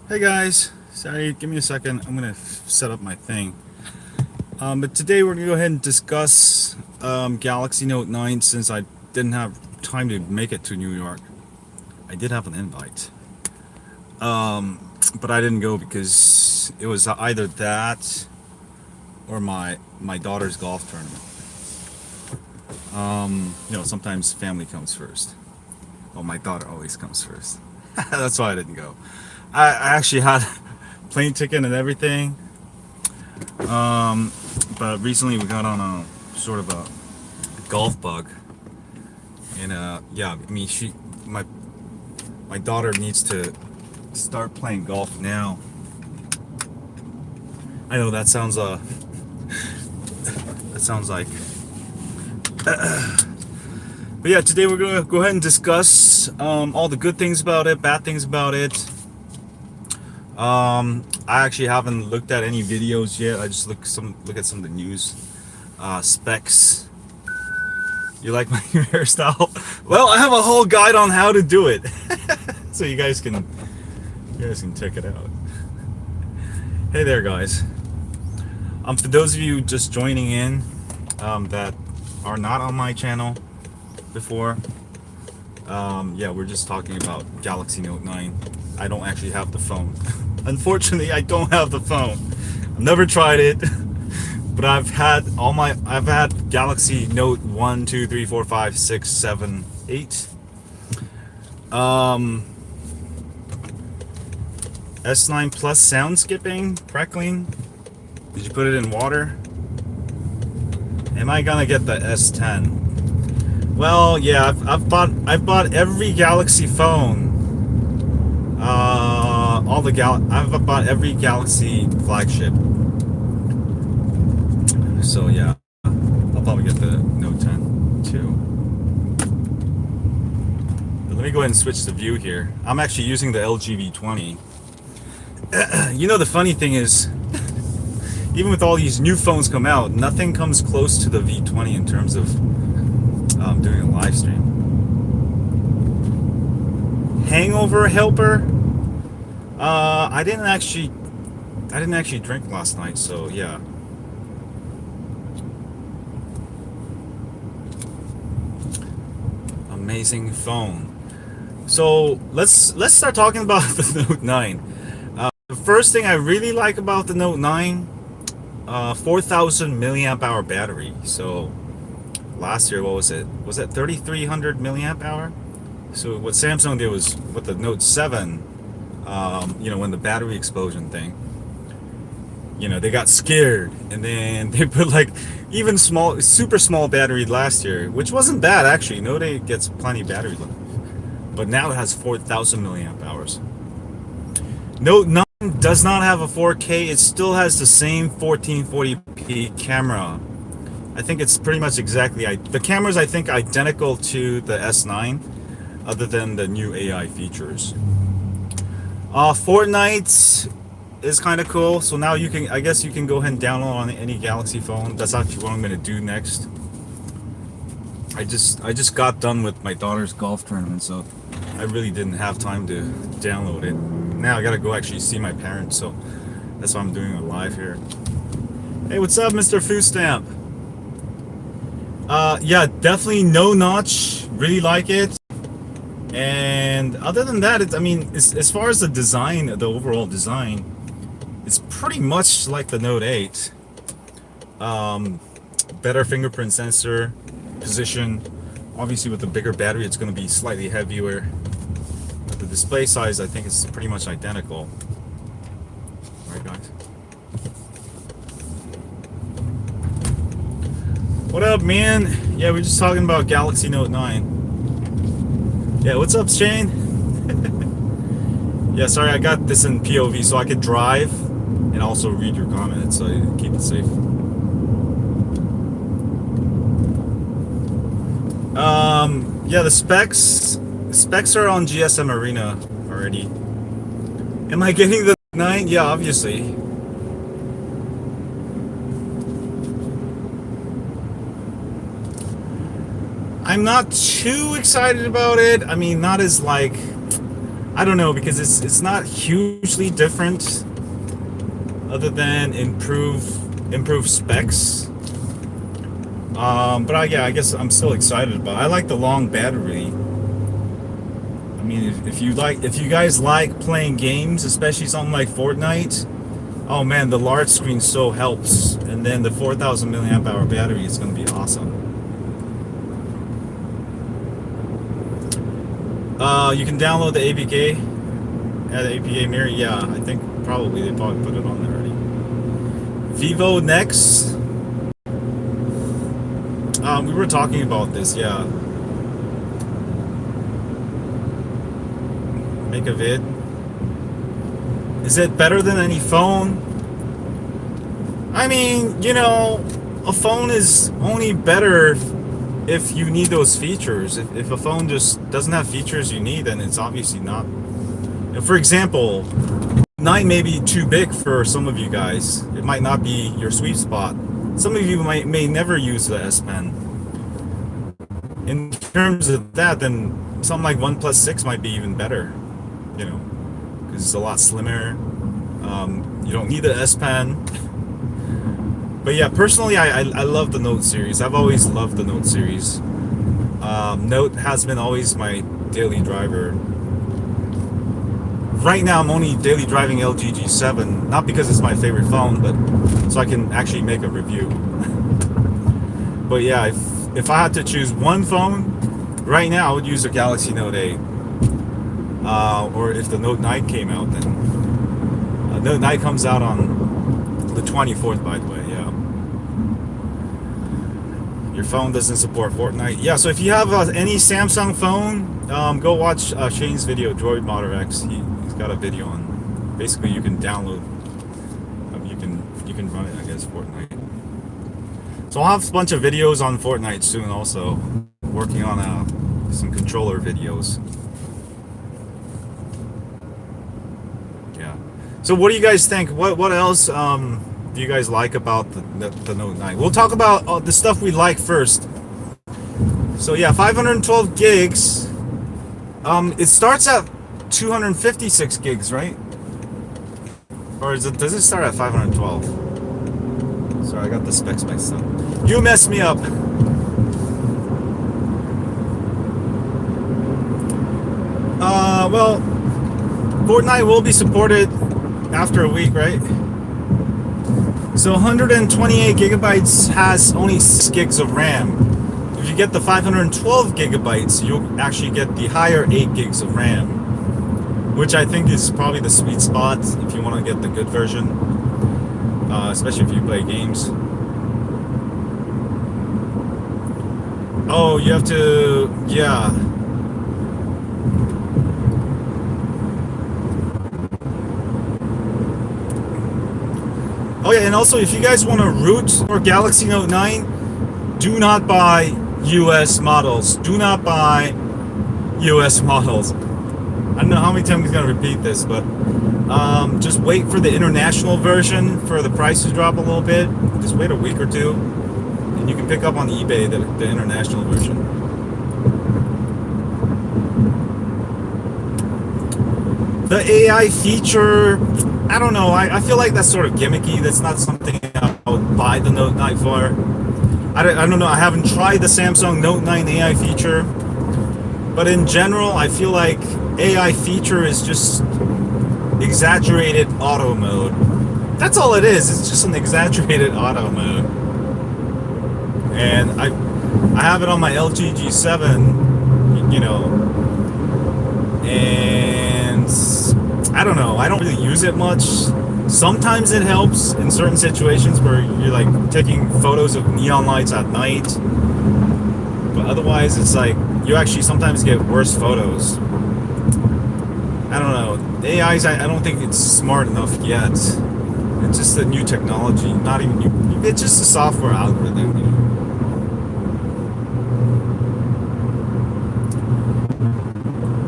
Hey guys, sorry, give me a second. I'm gonna set up my thing. But today we're gonna go ahead and discuss Galaxy Note 9 since I didn't have time to make it to New York. I did have an invite, but I didn't go because it was either that or my daughter's golf tournament. Sometimes family comes first. Well, my daughter always comes first. That's why I didn't go. I actually had plane ticket and everything. But recently we got on a sort of a golf bug, and my daughter needs to start playing golf now. I know that sounds that sounds like, but yeah, today we're gonna go ahead and discuss all the good things about it, bad things about it. I actually haven't looked at any videos yet. I just look at some of the news specs. You like my hairstyle? Well, I have a whole guide on how to do it, so you guys can check it out. Hey there, guys. For those of you just joining in that are not on my channel before, yeah, we're just talking about Galaxy Note 9. I don't actually have the phone. Unfortunately, I don't have the phone. I've never tried it, but I've had Galaxy Note 1, 2, 3, 4, 5, 6, 7, 8. S9 Plus sound skipping, crackling. Did you put it in water? Am I gonna get the S10? Well, yeah, I've bought every Galaxy phone. I've bought every Galaxy flagship. So yeah, I'll probably get the Note 10 too. But let me go ahead and switch the view here. I'm actually using the LG V20. You know, the funny thing is, even with all these new phones come out, nothing comes close to the V20 in terms of doing a live stream. Hangover helper. I didn't actually drink last night, so yeah. Amazing phone. So let's start talking about the Note 9. The first thing I really like about the Note 9, 4,000 milliamp hour battery. So last year, what was it? Was it 3,300 milliamp hour? So what Samsung did was with the Note 7. When the battery explosion thing, they got scared, and then they put like even super small battery last year, which wasn't bad actually. Note 8 gets plenty of battery life, but now it has 4,000 milliamp hours. Note 9 does not have a 4K. It still has the same 1440p camera. I think it's pretty much the camera's, I think, identical to the S9, other than the new AI features. Fortnite is kind of cool. So now I guess you can go ahead and download on any Galaxy phone. That's actually what I'm going to do next. I just got done with my daughter's golf tournament, so I really didn't have time to download it. Now I got to go actually see my parents, so that's why I'm doing it live here. Hey, what's up, Mr. Food Stamp? Yeah, definitely no notch. Really like it. And other than that, as far as the design, the overall design, it's pretty much like the Note 8. Better fingerprint sensor, position. Obviously, with the bigger battery, it's going to be slightly heavier. But the display size, I think, is pretty much identical. All right, guys. What up, man? Yeah, we're just talking about Galaxy Note 9. Yeah, what's up, Shane? Yeah, sorry, I got this in POV so I could drive and also read your comments, so keep it safe. Yeah, the specs are on GSM Arena already. Am I getting the 9? Yeah, obviously. I'm not too excited about it. I mean, not as like I don't know, because it's not hugely different other than improve specs. But yeah, I guess I'm still excited about it. I like the long battery. I mean, if you guys like playing games, especially something like Fortnite, oh man, the large screen so helps. And then the 4,000 milliamp hour battery is going to be awesome. You can download the APK at the APK Mirror. Yeah, I think probably they probably put it on there already. Vivo next. We were talking about this. Yeah. Make a vid. Is it better than any phone? I mean, you know, a phone is only better if you need those features. If a phone just doesn't have features you need, then it's obviously not. For example, 9 may be too big for some of you guys. It might not be your sweet spot. Some of you may never use the S Pen. In terms of that, then something like OnePlus 6 might be even better. You know, because it's a lot slimmer. You don't need the S Pen. But yeah, personally, I love the Note series. I've always loved the Note series. Note has been always my daily driver. Right now, I'm only daily driving LG G7, not because it's my favorite phone, but so I can actually make a review. But yeah, if I had to choose one phone, right now I would use a Galaxy Note 8. Or if the Note 9 came out, then Note 9 comes out on the 24th, by the way. Yeah. Your phone doesn't support Fortnite. Yeah, so if you have any Samsung phone, go watch Shane's video, Droid Modder X. He's got a video on. Basically, you can download. You can run it, I guess, Fortnite. So I'll have a bunch of videos on Fortnite soon. Also, working on some controller videos. Yeah. So what do you guys think? What else do you guys like about the Note 9? We'll talk about the stuff we like first. So yeah, 512 gigs. It starts at 256 gigs, right? Or does it start at 512? Sorry, I got the specs mixed up. You messed me up. Well, Fortnite will be supported after a week, right? So 128 gigabytes has only 6 gigs of RAM. If you get the 512 gigabytes, you'll actually get the higher 8 gigs of RAM, which I think is probably the sweet spot if you want to get the good version, especially if you play games. Oh, you have to, yeah. Oh yeah, and also if you guys want to root for Galaxy Note 9, do not buy US models. Do not buy US models. I don't know how many times he's going to repeat this, but just wait for the international version for the price to drop a little bit. Just wait a week or two, and you can pick up on eBay the international version. The AI feature, I don't know. I feel like that's sort of gimmicky. That's not something I would buy the Note 9 for. I don't know. I haven't tried the Samsung Note 9 AI feature. But in general, I feel like AI feature is just exaggerated auto mode. That's all it is. It's just an exaggerated auto mode. And I have it on my LG G7, you know, and I don't know. I don't really use it much. Sometimes it helps in certain situations where you're like taking photos of neon lights at night. But otherwise, it's like you actually sometimes get worse photos. I don't know. AIs, I don't think it's smart enough yet. It's just a new technology. Not even new. It's just a software algorithm, you know.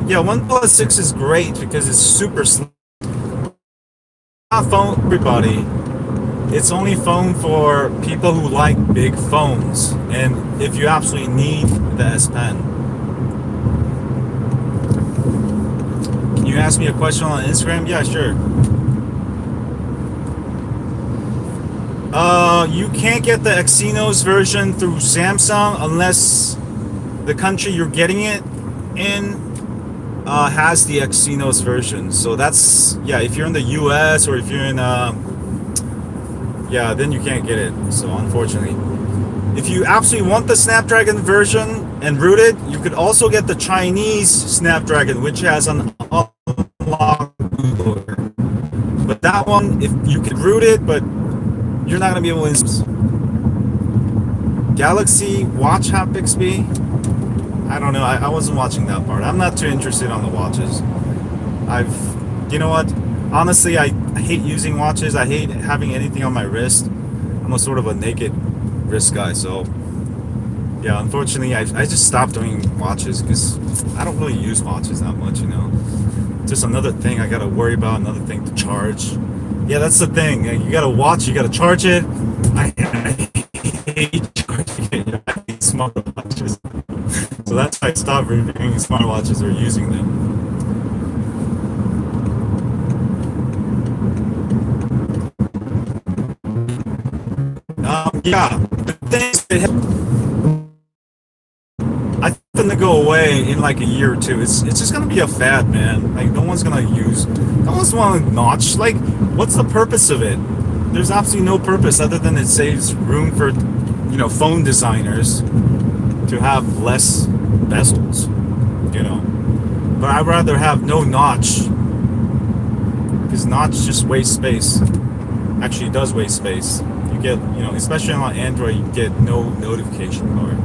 Yeah, OnePlus 6 is great because it's super slim. Not phone for everybody. It's only phone for people who like big phones, and if you absolutely need the S Pen. Can you you ask me a question on Instagram? Yeah, sure. You can't get the Exynos version through Samsung unless the country you're getting it in has the Exynos version. So that's, yeah, if you're in the US or if you're in yeah, then you can't get it. So unfortunately, if you absolutely want the Snapdragon version and root it, you could also get the Chinese Snapdragon, which has an unlock bootloader. But that one, if you could root it, but you're not gonna be able to install. Galaxy Watch Haptics B. I don't know. I wasn't watching that part. I'm not too interested on the watches. You know what? Honestly, I hate using watches. I hate having anything on my wrist. I'm a sort of a naked wrist guy. So, yeah, unfortunately, I just stopped doing watches because I don't really use watches that much, you know. Just another thing I got to worry about, another thing to charge. Yeah, that's the thing. You got to watch, you got to charge it. I hate charging it. You know, I hate smartwatches. So that's why I stopped reviewing smartwatches or using them. Yeah, the things I think them to go away in like a year or two. It's just gonna be a fad, man. Like no one's gonna want a notch. Like, what's the purpose of it? There's absolutely no purpose other than it saves room for, you know, phone designers to have less bezels, you know. But I'd rather have no notch because notch just wastes space. Actually, it does waste space. You get, you know, especially on Android, you get no notification bar.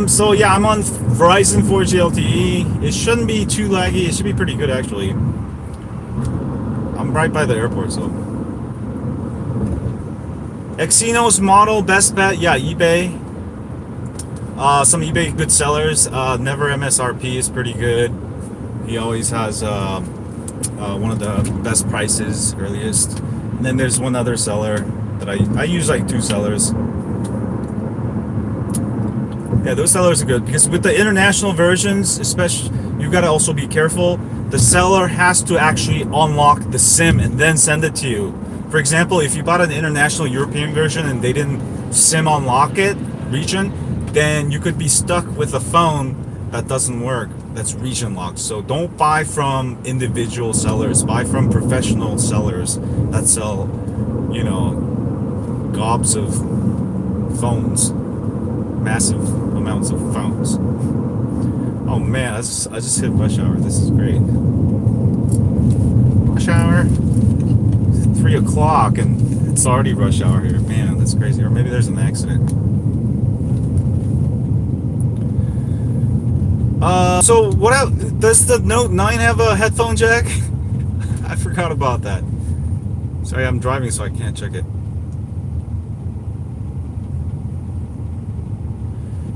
So yeah, I'm on Verizon 4G LTE. It shouldn't be too laggy. It should be pretty good actually. I'm right by the airport, so. Exynos model best bet, yeah, eBay. Some eBay good sellers. Never MSRP is pretty good. He always has one of the best prices, earliest. And then there's one other seller that I use, like 2 sellers. Yeah, those sellers are good because with the international versions, especially, you've got to also be careful. The seller has to actually unlock the SIM and then send it to you. For example, if you bought an international European version and they didn't SIM unlock it, region, then you could be stuck with a phone that doesn't work, that's region locked. So don't buy from individual sellers, buy from professional sellers that sell, you know, gobs of phones, massive amounts of phones. Oh man, I just hit rush hour. This is great. Rush hour, it's 3 o'clock and it's already rush hour here. Man, that's crazy. Or maybe there's an accident. So what else? Does the Note 9 have a headphone jack? I forgot about that. Sorry, I'm driving so I can't check it.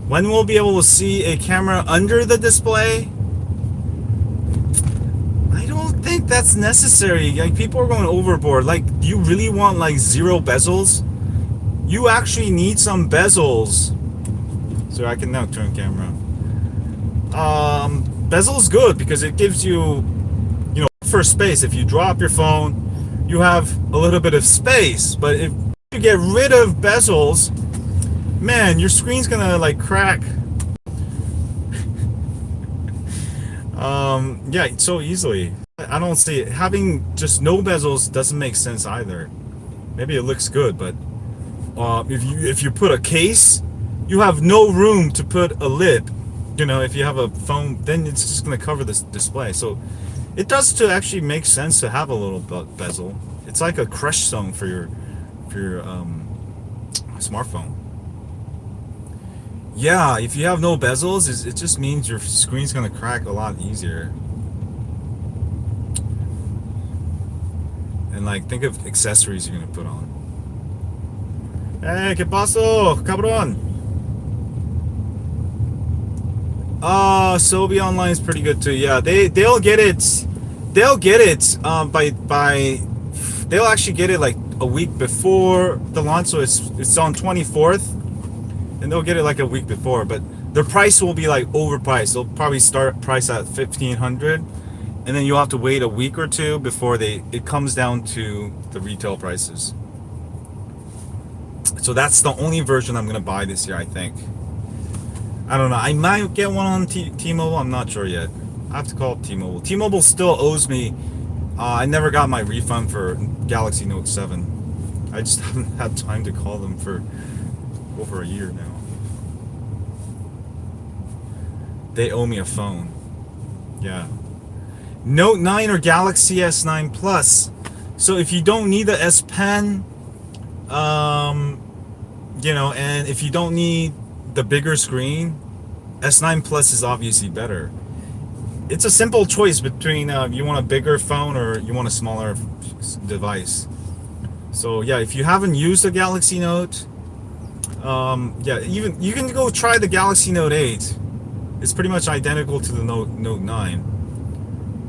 When we'll be able to see a camera under the display? I don't think that's necessary. Like, people are going overboard. Like, do you really want like 0 bezels? You actually need some bezels. So I can now turn camera. Bezel's good because it gives you, you know, for space. If you drop your phone, you have a little bit of space. But if you get rid of bezels, man, your screen's gonna like crack. Yeah, so easily. I don't see it. Having just no bezels doesn't make sense either. Maybe it looks good, but if you put a case, you have no room to put a lid. You know, if you have a phone, then it's just going to cover this display. So it does to actually make sense to have a little bezel. It's like a crush zone for your smartphone. Yeah, if you have no bezels, it just means your screen's going to crack a lot easier. And like, think of accessories you're going to put on. Hey, ¿qué pasó, cabrón? Sobi Online is pretty good too. Yeah, they'll get it. They'll get it they'll actually get it like a week before the launch. So it's on 24th, and they'll get it like a week before. But their price will be like overpriced. They'll probably start price at 1,500, and then you'll have to wait a week or two before it comes down to the retail prices. So that's the only version I'm gonna buy this year, I think. I don't know. I might get one on T-Mobile. I'm not sure yet. I have to call T-Mobile. T-Mobile still owes me. I never got my refund for Galaxy Note 7. I just haven't had time to call them for over a year now. They owe me a phone. Yeah. Note 9 or Galaxy S9 Plus. So if you don't need the S Pen, you know, and if you don't need the bigger screen, S9 Plus is obviously better. It's a simple choice between you want a bigger phone or you want a smaller device. So yeah, if you haven't used the Galaxy Note, yeah, even you can go try the Galaxy Note 8. It's pretty much identical to the Note 9.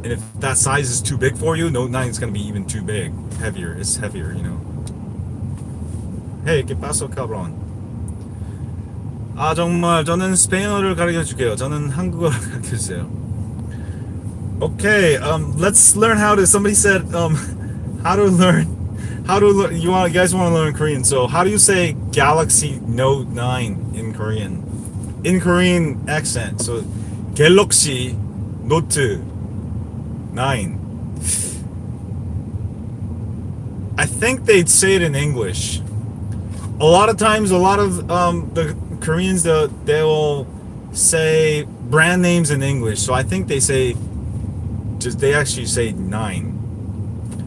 And if that size is too big for you, Note 9 is going to be even too big. Heavier. It's heavier, you know. Hey, ¿qué pasó, cabrón? 아, 정말 저는 스페인어를 가르쳐줄게요. 저는 한국어를 가르쳐주세요. Okay, let's learn how to. Somebody said, how to learn. You guys want to learn Korean? So, how do you say Galaxy Note 9 in Korean? In Korean accent. So, Galaxy Note 9. I think they'd say it in English. A lot of times, a lot of the Koreans, they will say brand names in English. So I think they actually say 9.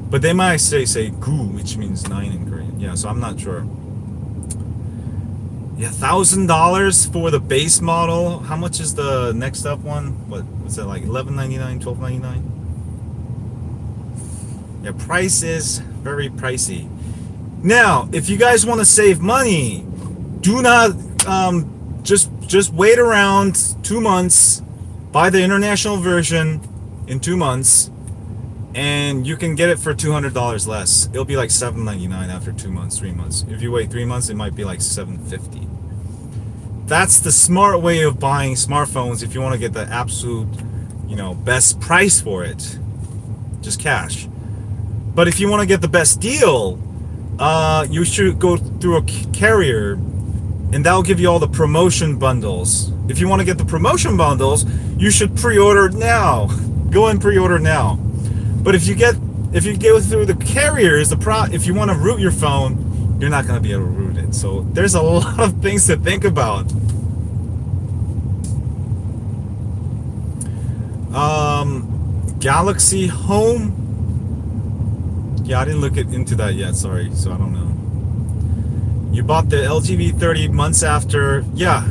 But they might say gu, which means 9 in Korean. Yeah, so I'm not sure. Yeah, $1,000 for the base model. How much is the next up one? What's that, like $11.99, $12.99? Yeah, price is very pricey. Now, if you guys want to save money, do not just wait around 2 months, buy the international version in 2 months, and you can get it for $200 less. It'll be like $7.99 after 2 months, 3 months. If you wait 3 months, it might be like $7.50. That's the smart way of buying smartphones if you want to get the absolute, you know, best price for it. Just cash. But if you want to get the best deal, you should go through a carrier, and that'll give you all the promotion bundles. If you want to get the promotion bundles, you should pre-order now. Go and pre-order now. But if you go through the carriers, if you want to root your phone, you're not going to be able to root it. So there's a lot of things to think about. Galaxy Home. Yeah, I didn't look into that yet, sorry, so I don't know. You bought the LG V30 months after. Yeah,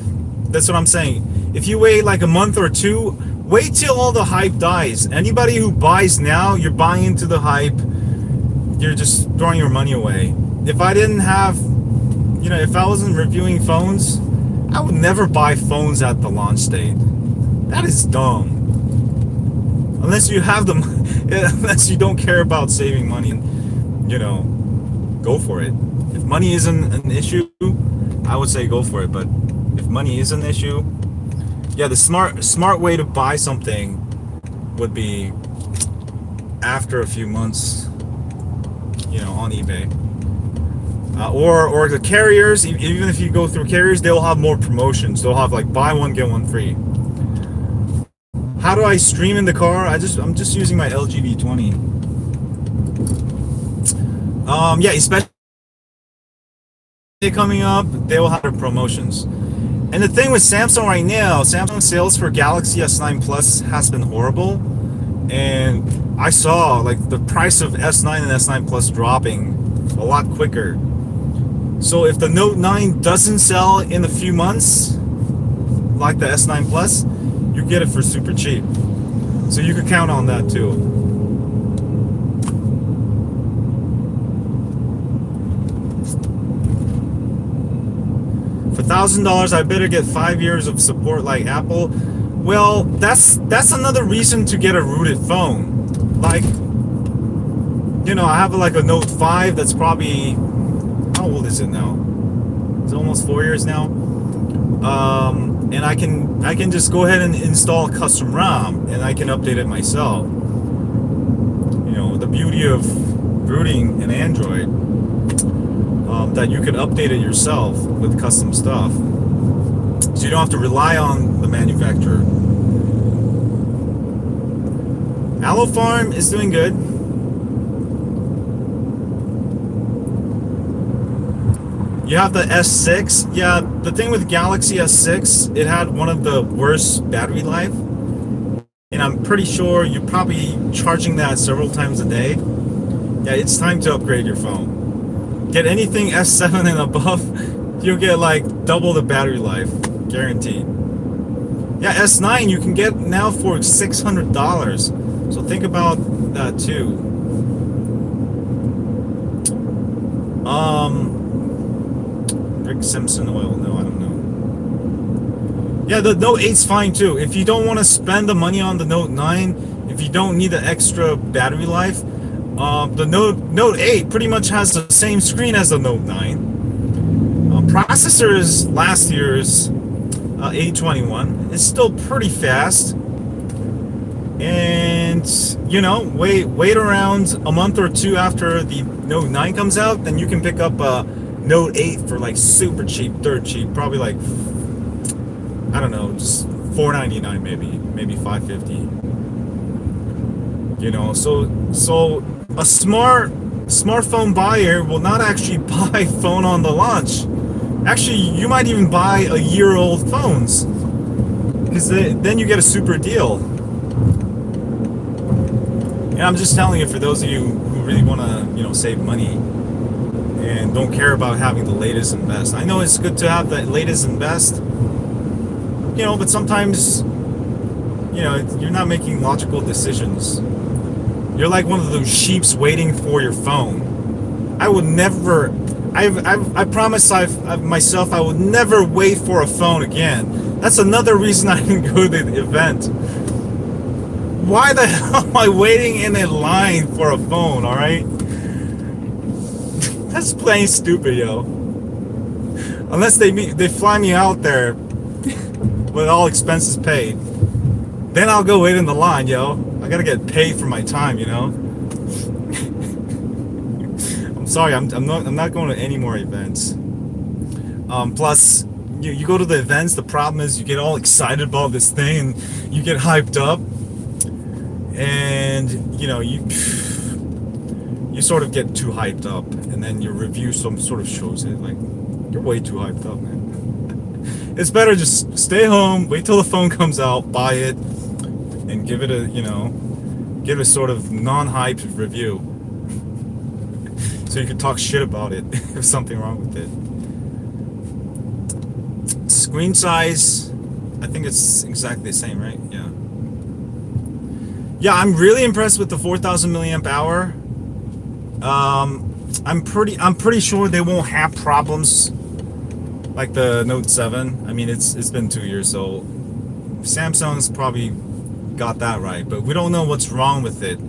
that's what I'm saying. If you wait like a month or two, wait till all the hype dies. Anybody who buys now, you're buying into the hype. You're just throwing your money away. If I didn't have, you know, if I wasn't reviewing phones, I would never buy phones at the launch date. That is dumb. Unless you have them, unless you don't care about saving money, you know, go for it. If money isn't an issue, I would say go for it. But if money is an issue, yeah, the smart way to buy something would be after a few months, you know, on eBay. Or the carriers, even if you go through carriers, they'll have more promotions. They'll have like buy one, get one free. How do I stream in the car? I'm just using my LG V20. Yeah, especially coming up, they will have their promotions. And the thing with Samsung right now, Samsung sales for Galaxy S9 Plus has been horrible. And I saw like the price of S9 and S9 Plus dropping a lot quicker. So if the Note 9 doesn't sell in a few months, like the S9 Plus, you get it for super cheap. So you could count on that too. For $1,000, I better get 5 years of support like Apple. Well, that's another reason to get a rooted phone. Like, you know, I have like a Note 5 that's probably, how old is it now? It's almost 4 years now. And I can just go ahead and install custom RAM, and I can update it myself. the beauty of rooting in Android, that you could update it yourself with custom stuff, so you don't have to rely on the manufacturer. Aloe Farm is doing good. You have the S6. Yeah, the thing with Galaxy S6, it had one of the worst battery life. And I'm pretty sure you're probably charging that several times a day. Yeah, it's time to upgrade your phone. Get anything S7 and above, you'll get like double the battery life, guaranteed. Yeah, S9 you can get now for $600. So think about that too. Rick Simpson oil, no, I don't know. Yeah, the Note 8's fine too. If you don't want to spend the money on the Note 9, if you don't need the extra battery life, the Note 8 pretty much has the same screen as the Note 9. Processor is last year's A21. It's still pretty fast. And, you know, wait around a month or two after the Note 9 comes out, then you can pick up a Note 8 for like super cheap, dirt cheap, probably like, I don't know, just $499 maybe $550. You know, so a smartphone buyer will not actually buy phone on the launch. Actually, you might even buy a year-old phones, because then you get a super deal. And I'm just telling you, for those of you who really want to, you know, save money and don't care about having the latest and best. I know it's good to have the latest and best, you know, but sometimes, you know, you're not making logical decisions. You're like one of those sheeps waiting for your phone. I would never. I promise myself I would never wait for a phone again. That's another reason I didn't go to the event. Why the hell am I waiting in a line for a phone, alright? That's plain stupid, yo. Unless they fly me out there with all expenses paid. Then I'll go wait in the line, yo. I gotta get paid for my time, you know? I'm sorry, I'm not going to any more events. Plus, you go to the events, the problem is you get all excited about this thing and you get hyped up. And, you know, you sort of get too hyped up, and then your review sort of shows it. Like, you're way too hyped up, man. It's better just stay home, wait till the phone comes out, buy it, and give it a, you know, give a sort of non-hyped review. So you can talk shit about it if there's something wrong with it. Screen size, I think it's exactly the same, right? Yeah. Yeah, I'm really impressed with the 4,000 milliamp hour. I'm pretty sure they won't have problems like the Note 7. I mean, it's been 2 years, so Samsung's probably got that right, but we don't know what's wrong with it.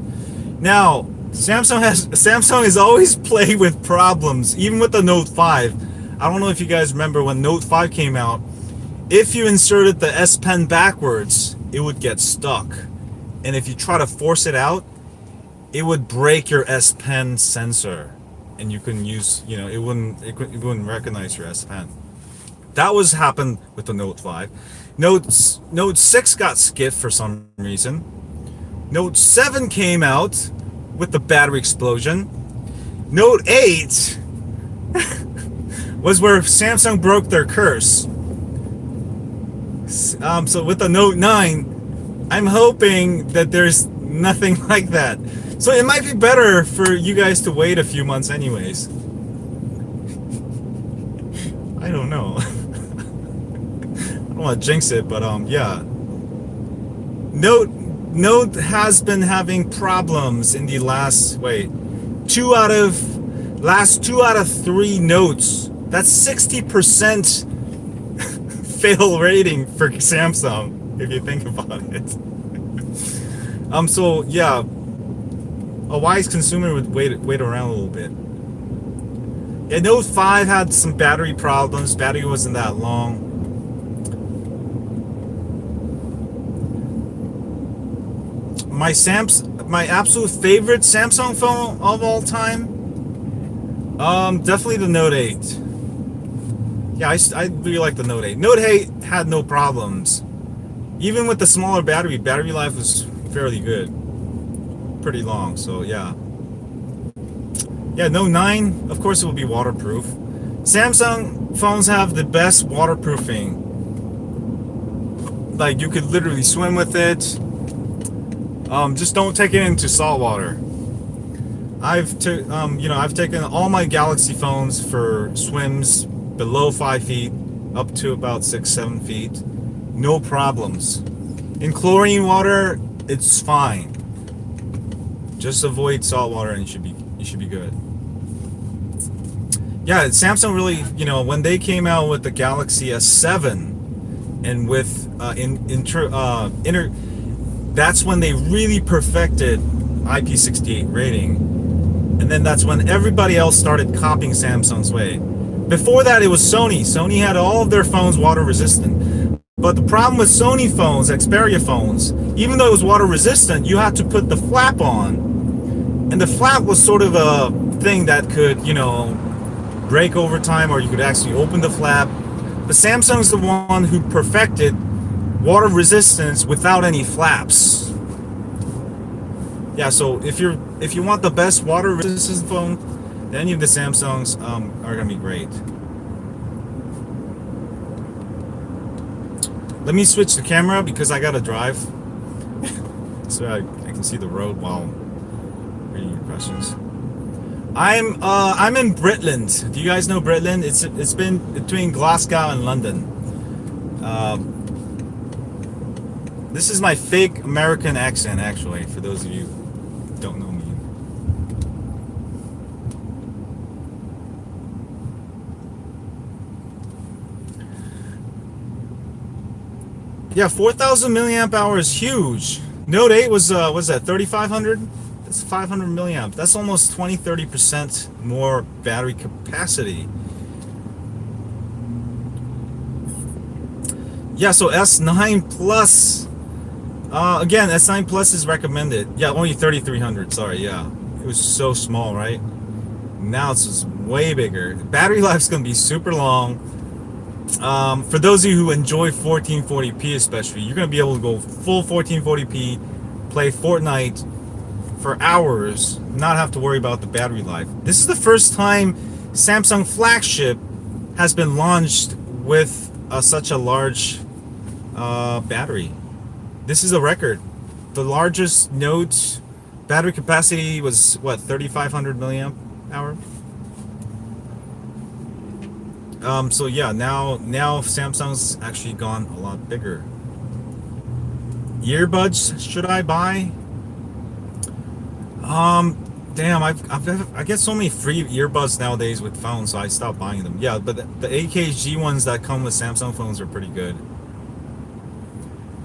Now, Samsung has always played with problems, even with the Note 5. I don't know if you guys remember when Note 5 came out. If you inserted the S Pen backwards, it would get stuck. And if you try to force it out, it would break your S Pen sensor, and you couldn't use, you know, it wouldn't recognize your S Pen. That was happened with the Note 5. Note 6 got skipped for some reason. Note 7 came out with the battery explosion. Note 8 was where Samsung broke their curse. So with the Note 9, I'm hoping that there's nothing like that. So it might be better for you guys to wait a few months anyways. I don't know. I don't want to jinx it, but yeah. Note has been having problems in the last, two out of 3 notes. That's 60% fail rating for Samsung, if you think about it. So yeah, a wise consumer would wait around a little bit. Yeah, Note 5 had some battery problems. Battery wasn't that long. my absolute favorite Samsung phone of all time. Definitely the Note 8. Yeah, I really like the Note 8. Note 8 had no problems. Even with the smaller battery life was fairly good. Pretty long, so yeah. Yeah, Note 9, of course it will be waterproof. Samsung phones have the best waterproofing. Like, you could literally swim with it. Just don't take it into salt water. I've taken all my Galaxy phones for swims below 5 feet up to about 6-7 feet, no problems. In chlorine water, it's fine. Just avoid salt water and you should be good. Yeah, Samsung really, when they came out with the Galaxy S7 and with that's when they really perfected IP68 rating. And then that's when everybody else started copying Samsung's way. Before that, it was Sony. Sony had all of their phones water resistant. But the problem with Sony phones, Xperia phones, even though it was water resistant, you had to put the flap on. And the flap was sort of a thing that could, break over time, or you could actually open the flap. But Samsung's the one who perfected water resistance without any flaps. Yeah, so if you want the best water resistant phone, then any of the Samsungs are gonna be great. Let me switch the camera because I gotta drive, so I can see the road while reading your questions. I'm in Britland. Do you guys know Britland? It's been between Glasgow and London. This is my fake American accent, actually, for those of you who don't know me. Yeah, 4,000 milliamp hour is huge. Note 8 was that 3,500? That's 500 milliamp. That's almost 20-30% more battery capacity. Yeah, so S9 Plus. Again, S9 Plus is recommended. Yeah, only 3,300. Sorry, yeah. It was so small, right? Now it's just way bigger. Battery life's gonna be super long. For those of you who enjoy 1440p especially, you're gonna be able to go full 1440p, play Fortnite for hours, not have to worry about the battery life. This is the first time Samsung flagship has been launched with such a large battery. This is a record. The largest Note battery capacity was what, 3,500 milliamp hour? So yeah, now Samsung's actually gone a lot bigger. Earbuds should I buy? Damn, I get so many free earbuds nowadays with phones, so I stopped buying them. Yeah, but the AKG ones that come with Samsung phones are pretty good.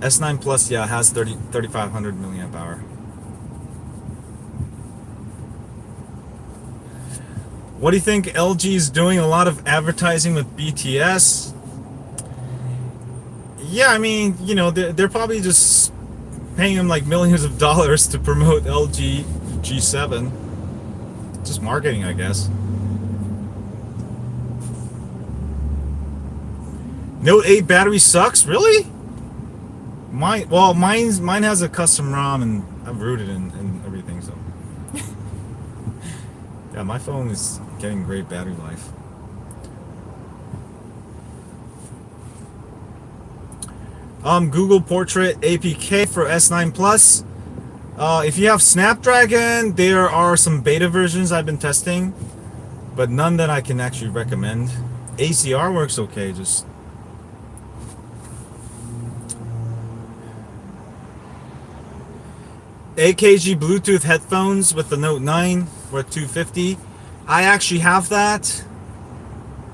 S9 Plus, yeah, has 3,500 milliamp hour. What do you think? LG is doing a lot of advertising with BTS. Yeah, I mean, they're probably just paying them like millions of dollars to promote LG G7. Just marketing, I guess. Note 8 battery sucks? Really? Mine has a custom ROM and I've rooted and everything, so. Yeah, my phone is getting great battery life. Google Portrait APK for S9 Plus. If you have Snapdragon, there are some beta versions I've been testing, but none that I can actually recommend. ACR works okay, just AKG Bluetooth headphones with the Note 9 worth $250. I actually have that.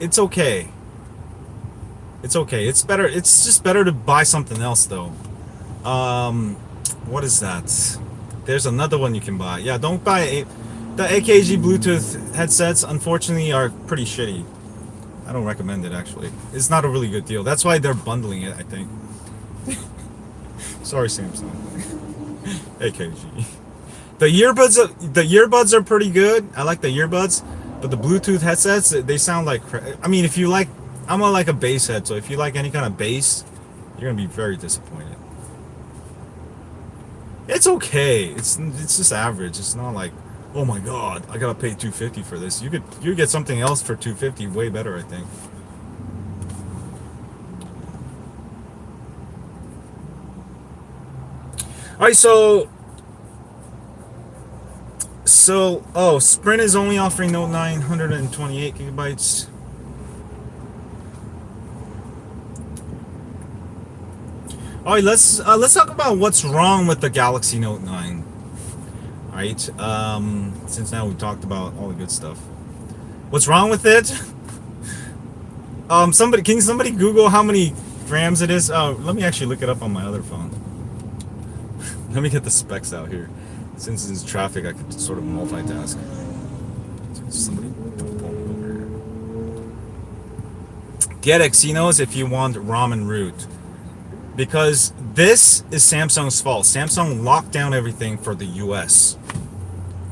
It's okay. It's okay. It's better. It's just better to buy something else though. What is that? There's another one you can buy. Yeah, don't buy the AKG Bluetooth headsets. Unfortunately, are pretty shitty. I don't recommend it actually. It's not a really good deal. That's why they're bundling it, I think. Sorry, Samsung. AKG. The earbuds are pretty good. I like the earbuds, but the Bluetooth headsets, they sound like I mean, if you like, I'm on like a bass head, so if you like any kind of bass, you're gonna be very disappointed. It's okay. It's just average. It's not like, oh my god, I gotta pay 250 for this. You get something else for 250 way better, I think. All right, oh, Sprint is only offering Note 9 128 gigabytes. All right, let's talk about what's wrong with the Galaxy Note 9. All right, since now we talked about all the good stuff. What's wrong with it? Can somebody Google how many grams it is? Let me actually look it up on my other phone. Let me get the specs out here. Since it's traffic, I could sort of multitask. Somebody pull me over here. Get Exynos if you want ROM and root. Because this is Samsung's fault. Samsung locked down everything for the US.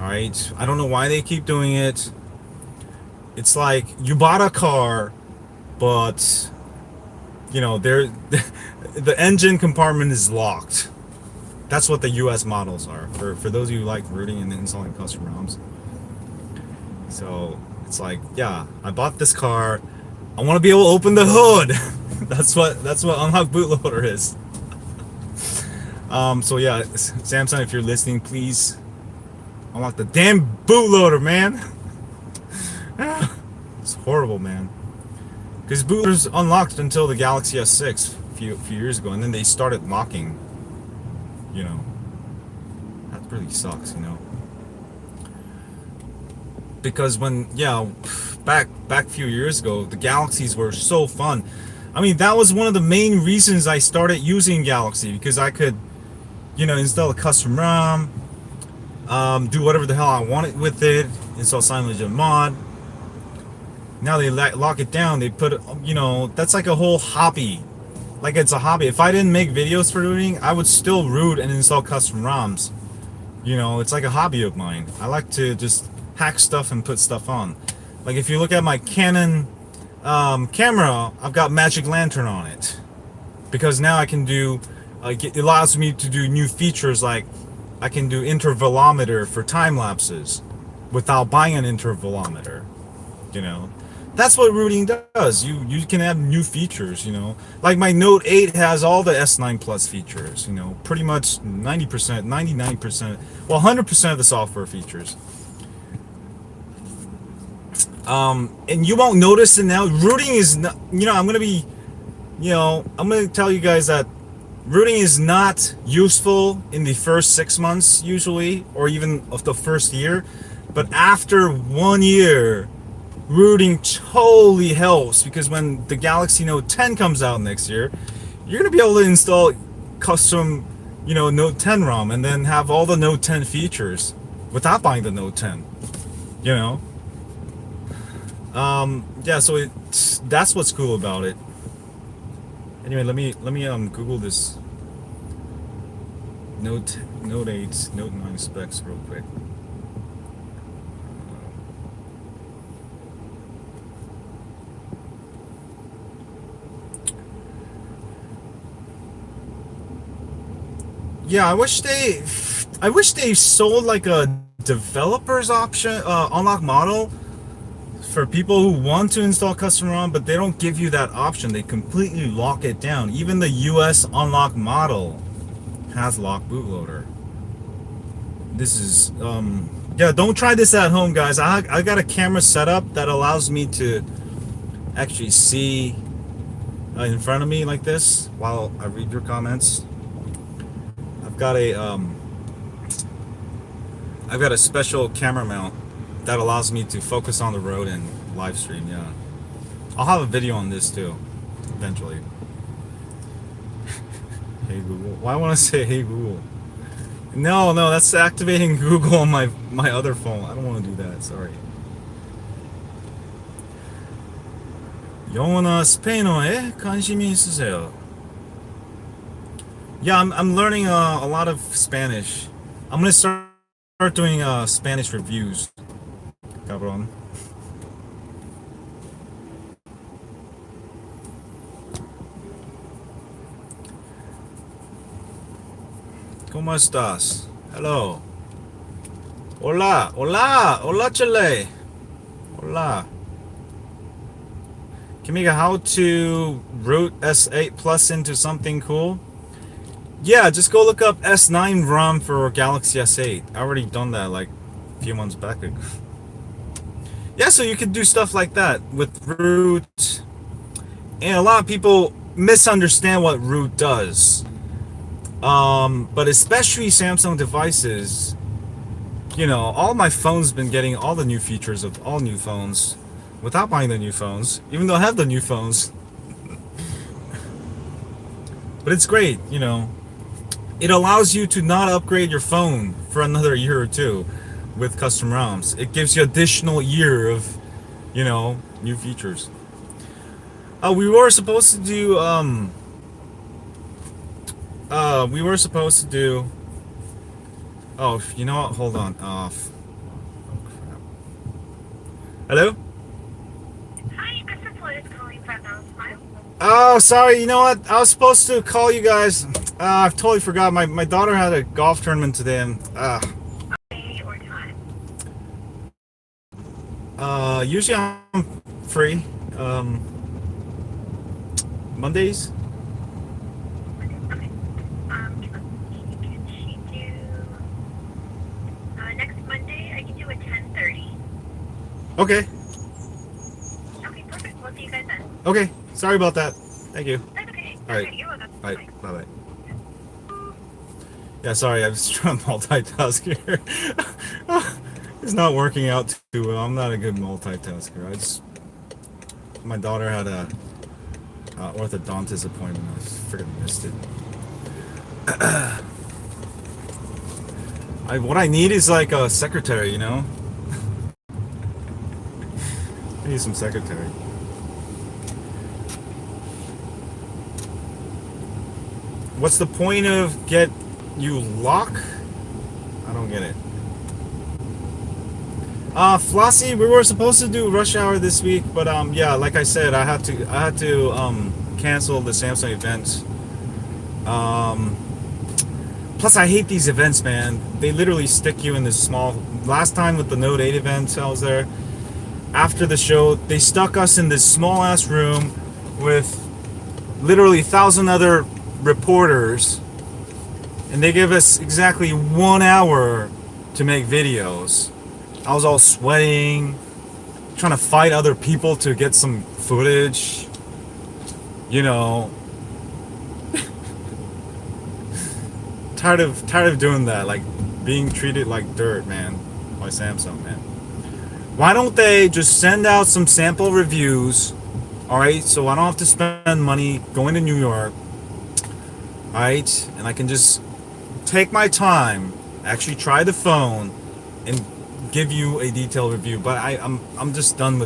Alright? I don't know why they keep doing it. It's like you bought a car, but you know, the engine compartment is locked. That's what the US models are. For those of you who like rooting and installing custom ROMs. So it's like, yeah, I bought this car. I want to be able to open the hood. that's what Unlock Bootloader is. So yeah, Samsung, if you're listening, please unlock the damn bootloader, man. It's horrible, man. Because bootloaders unlocked until the Galaxy S6 a few years ago, and then they started locking. You know, that really sucks, you know. Because when, yeah, back a few years ago, the Galaxies were so fun. I mean, that was one of the main reasons I started using Galaxy, because I could, you know, install a custom ROM, do whatever the hell I wanted with it, install CyanogenMod. Now they lock it down. They put, you know, that's like a whole hobby. Like it's a hobby. If I didn't make videos for rooting, I would still root and install custom ROMs. You know, it's like a hobby of mine. I like to just hack stuff and put stuff on. Like if you look at my Canon camera, I've got Magic Lantern on it. Because now I can do, it allows me to do new features, like I can do intervalometer for time lapses without buying an intervalometer. You know, that's what rooting does. You can add new features, you know. Like my Note 8 has all the S9 Plus features, you know, pretty much 90%, 99%, well 100% of the software features. And you won't notice it now. Rooting is not, you know, I'm going to tell you guys that rooting is not useful in the first 6 months usually, or even of the first year. But after 1 year, rooting totally helps, because when the Galaxy Note 10 comes out next year, you're going to be able to install custom, you know, Note 10 ROM and then have all the Note 10 features without buying the Note 10, you know. Yeah, so that's what's cool about it. Anyway, let me Google this Note 8, Note 9 specs real quick. Yeah, I wish they sold like a developer's option, unlock model for people who want to install custom ROM, but they don't give you that option. They completely lock it down. Even the US unlock model has lock bootloader. This is, yeah, don't try this at home, guys. I got a camera setup that allows me to actually see in front of me like this while I read your comments. I've got a special camera mount that allows me to focus on the road and live stream. Yeah, I'll have a video on this too eventually. Hey Google. Why want to say hey Google? No, that's activating Google on my other phone. I don't want to do that. Sorry. 영어나 스페인어에 관심이 있으세요? Yeah, I'm learning a lot of Spanish. I'm gonna start doing Spanish reviews, cabrón. ¿Cómo estás? Hello. Hola, hola, hola, Chile. Hola. Kamiga, how to root S8 Plus into something cool? Yeah, just go look up S9 ROM for Galaxy S8. I already done that like a few months back ago. Yeah, so you can do stuff like that with root. And a lot of people misunderstand what root does. But especially Samsung devices, you know, all my phones been getting all the new features of all new phones without buying the new phones, even though I have the new phones. But it's great, you know. It allows you to not upgrade your phone for another year or two with custom ROMs. It gives you additional year of, you know, new features. We were supposed to do we were supposed to do oh, you know what? Hold on. Oh, crap. Hello? Hi, this is Liz calling from Smile. Oh, sorry. You know what? I was supposed to call you guys. I've totally forgot. My daughter had a golf tournament today, and Day or time. usually I'm free. Um, Mondays. Okay. Can she do next Monday? I can do a 10:30. Okay. Okay, perfect. We'll see you guys then. Okay. Sorry about that. Thank you. That's okay. All right. Okay, you're welcome. All Bye. right. Bye bye. Yeah. Sorry. I was trying to multitask here. It's not working out too well. I'm not a good multitasker. My daughter had a orthodontist appointment. I freaking missed it. What I need is like a secretary, you know. I need some secretary. What's the point of get you lock? I don't get it. Flossie, we were supposed to do Rush Hour this week, but yeah, like I said, I had to cancel the Samsung event. Um, Plus, I hate these events, man. They literally stick you in this small. Last time with the Note 8 event, I was there. After the show, they stuck us in this small ass room with literally 1,000 other reporters, and they give us exactly 1 hour to make videos. I was all sweating, trying to fight other people to get some footage. You know, tired of doing that, like being treated like dirt, man, by Samsung, man. Why don't they just send out some sample reviews, all right? So I don't have to spend money going to New York, all right? And I can just take my time, actually try the phone, and give you a detailed review. But I'm just done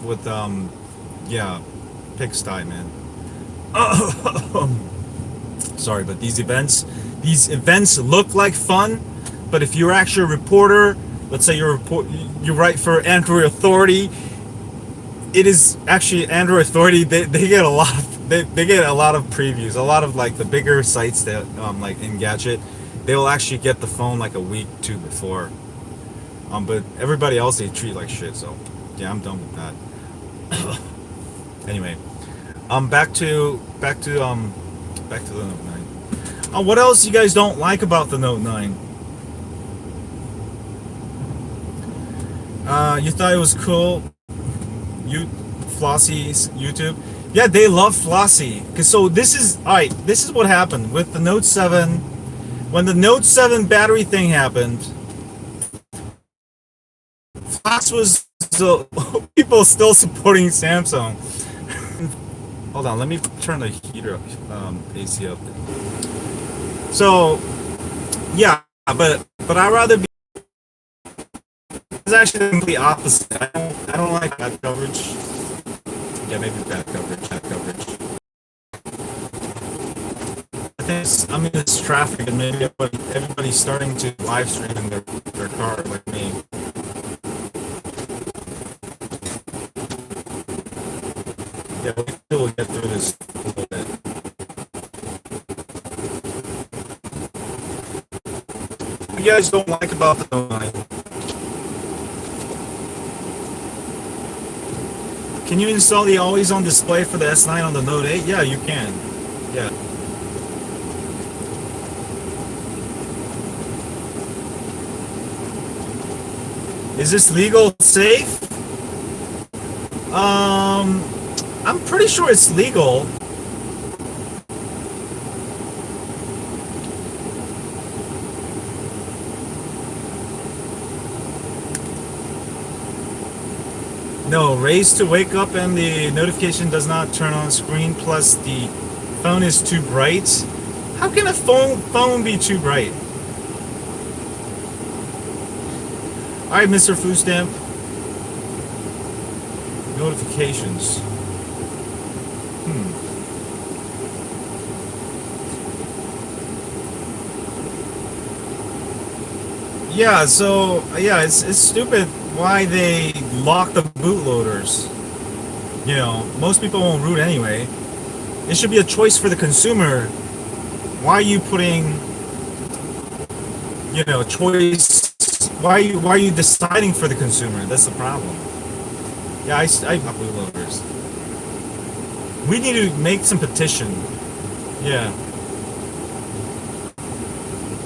with yeah, pigsty, man. Sorry, but these events look like fun, but if you're actually a reporter, let's say you write for Android Authority, it is actually Android Authority. They get a lot of they get a lot of previews, a lot of like the bigger sites that like Engadget, they will actually get the phone like a week two before. But everybody else they treat like shit. So yeah, I'm done with that. Anyway, back to the Note 9. What else you guys don't like about the Note 9? You thought it was cool? Flossie's YouTube? Yeah, they love Flossie. So this is alright. This is what happened with the Note 7. When the Note 7 battery thing happened, Floss was still people still supporting Samsung. Hold on, let me turn the heater AC up. So yeah, but I'd rather be. It's actually the complete opposite. I don't like bad coverage. Yeah, maybe bad coverage. think it's traffic, and maybe everybody's starting to live stream in their car like me. Yeah, we'll get through this a little bit. What you guys don't like about the Note 9? Can you install the always on display for the S9 on the Note 8? Yeah, you can. Yeah. Is this legal safe? I'm pretty sure it's legal. No, raise to wake up and the notification does not turn on screen, plus the phone is too bright. How can a phone be too bright? Alright, Mr. Food Stamp. Notifications. Yeah, so yeah, it's stupid why they lock the bootloaders. You know, most people won't root anyway. It should be a choice for the consumer. Why are you putting, you know, choice? Why are you deciding for the consumer? That's the problem. Yeah, I love bootloaders. We need to make some petition. Yeah.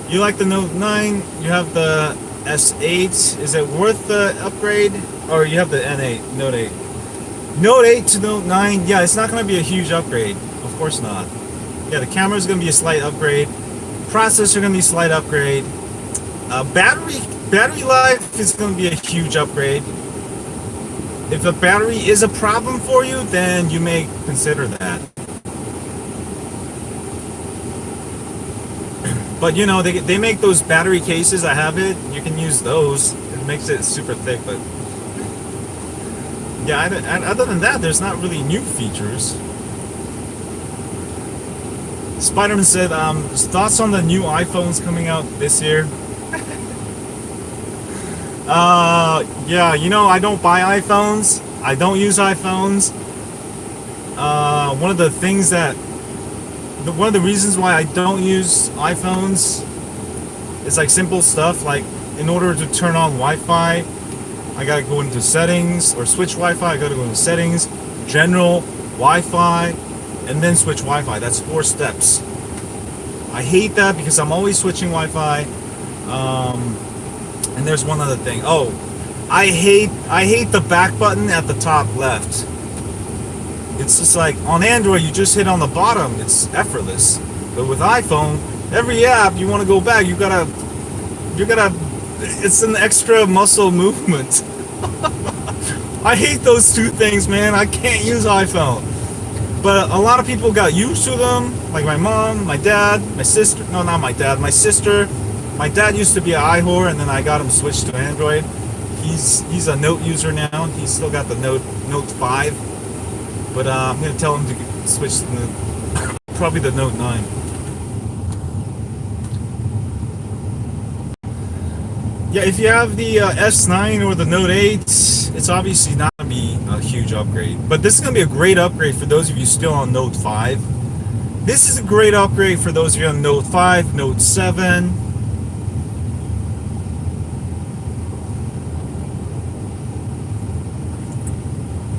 You like the Note 9, you have the S8. Is it worth the upgrade? Or you have the N8, Note 8. Note 8 to Note 9, yeah, it's not going to be a huge upgrade. Of course not. Yeah, the camera is going to be a slight upgrade. Processor going to be a slight upgrade. Battery life is going to be a huge upgrade. If the battery is a problem for you, then you may consider that. But you know, they make those battery cases. I have it. You can use those. It makes it super thick. But yeah, other than that, there's not really new features. Spider-Man said, thoughts on the new iPhones coming out this year? Yeah, you know, I don't buy iPhones. I don't use iPhones. One of the things that one of the reasons why I don't use iPhones is like simple stuff, like in order to turn on Wi-Fi, I gotta go into settings, or switch Wi-Fi, I gotta go into settings, general, Wi-Fi, and then switch Wi-Fi. That's 4 steps. I hate that because I'm always switching Wi-Fi. And there's one other thing. Oh, I hate the back button at the top left. It's just like on Android, you just hit on the bottom. It's effortless. But with iPhone, every app you want to go back, you gotta. It's an extra muscle movement. I hate those two things, man. I can't use iPhone. But a lot of people got used to them. Like my mom, my dad, my sister. No, not my dad. My sister. My dad used to be an iWhore, and then I got him switched to Android. He's a Note user now. He's still got the Note 5. But I'm going to tell him to switch to probably the Note 9. Yeah, if you have the S9 or the Note 8, it's obviously not going to be a huge upgrade. But this is going to be a great upgrade for those of you still on Note 5. This is a great upgrade for those of you on Note 5, Note 7.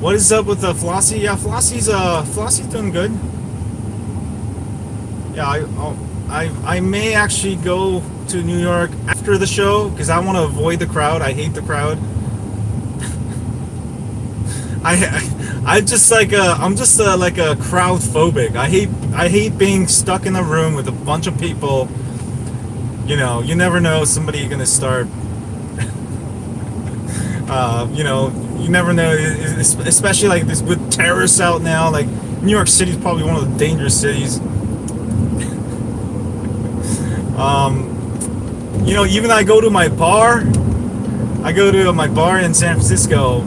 What is up with the Flossie? Yeah, Flossie's doing good. Yeah, I may actually go to New York after the show because I want to avoid the crowd. I hate the crowd. I'm just like a crowd phobic. I hate being stuck in a room with a bunch of people. You know, you never know, somebody gonna start. You know, you never know, especially like this with terrorists out now. Like New York City is probably one of the dangerous cities. You know, even I go to my bar in San Francisco.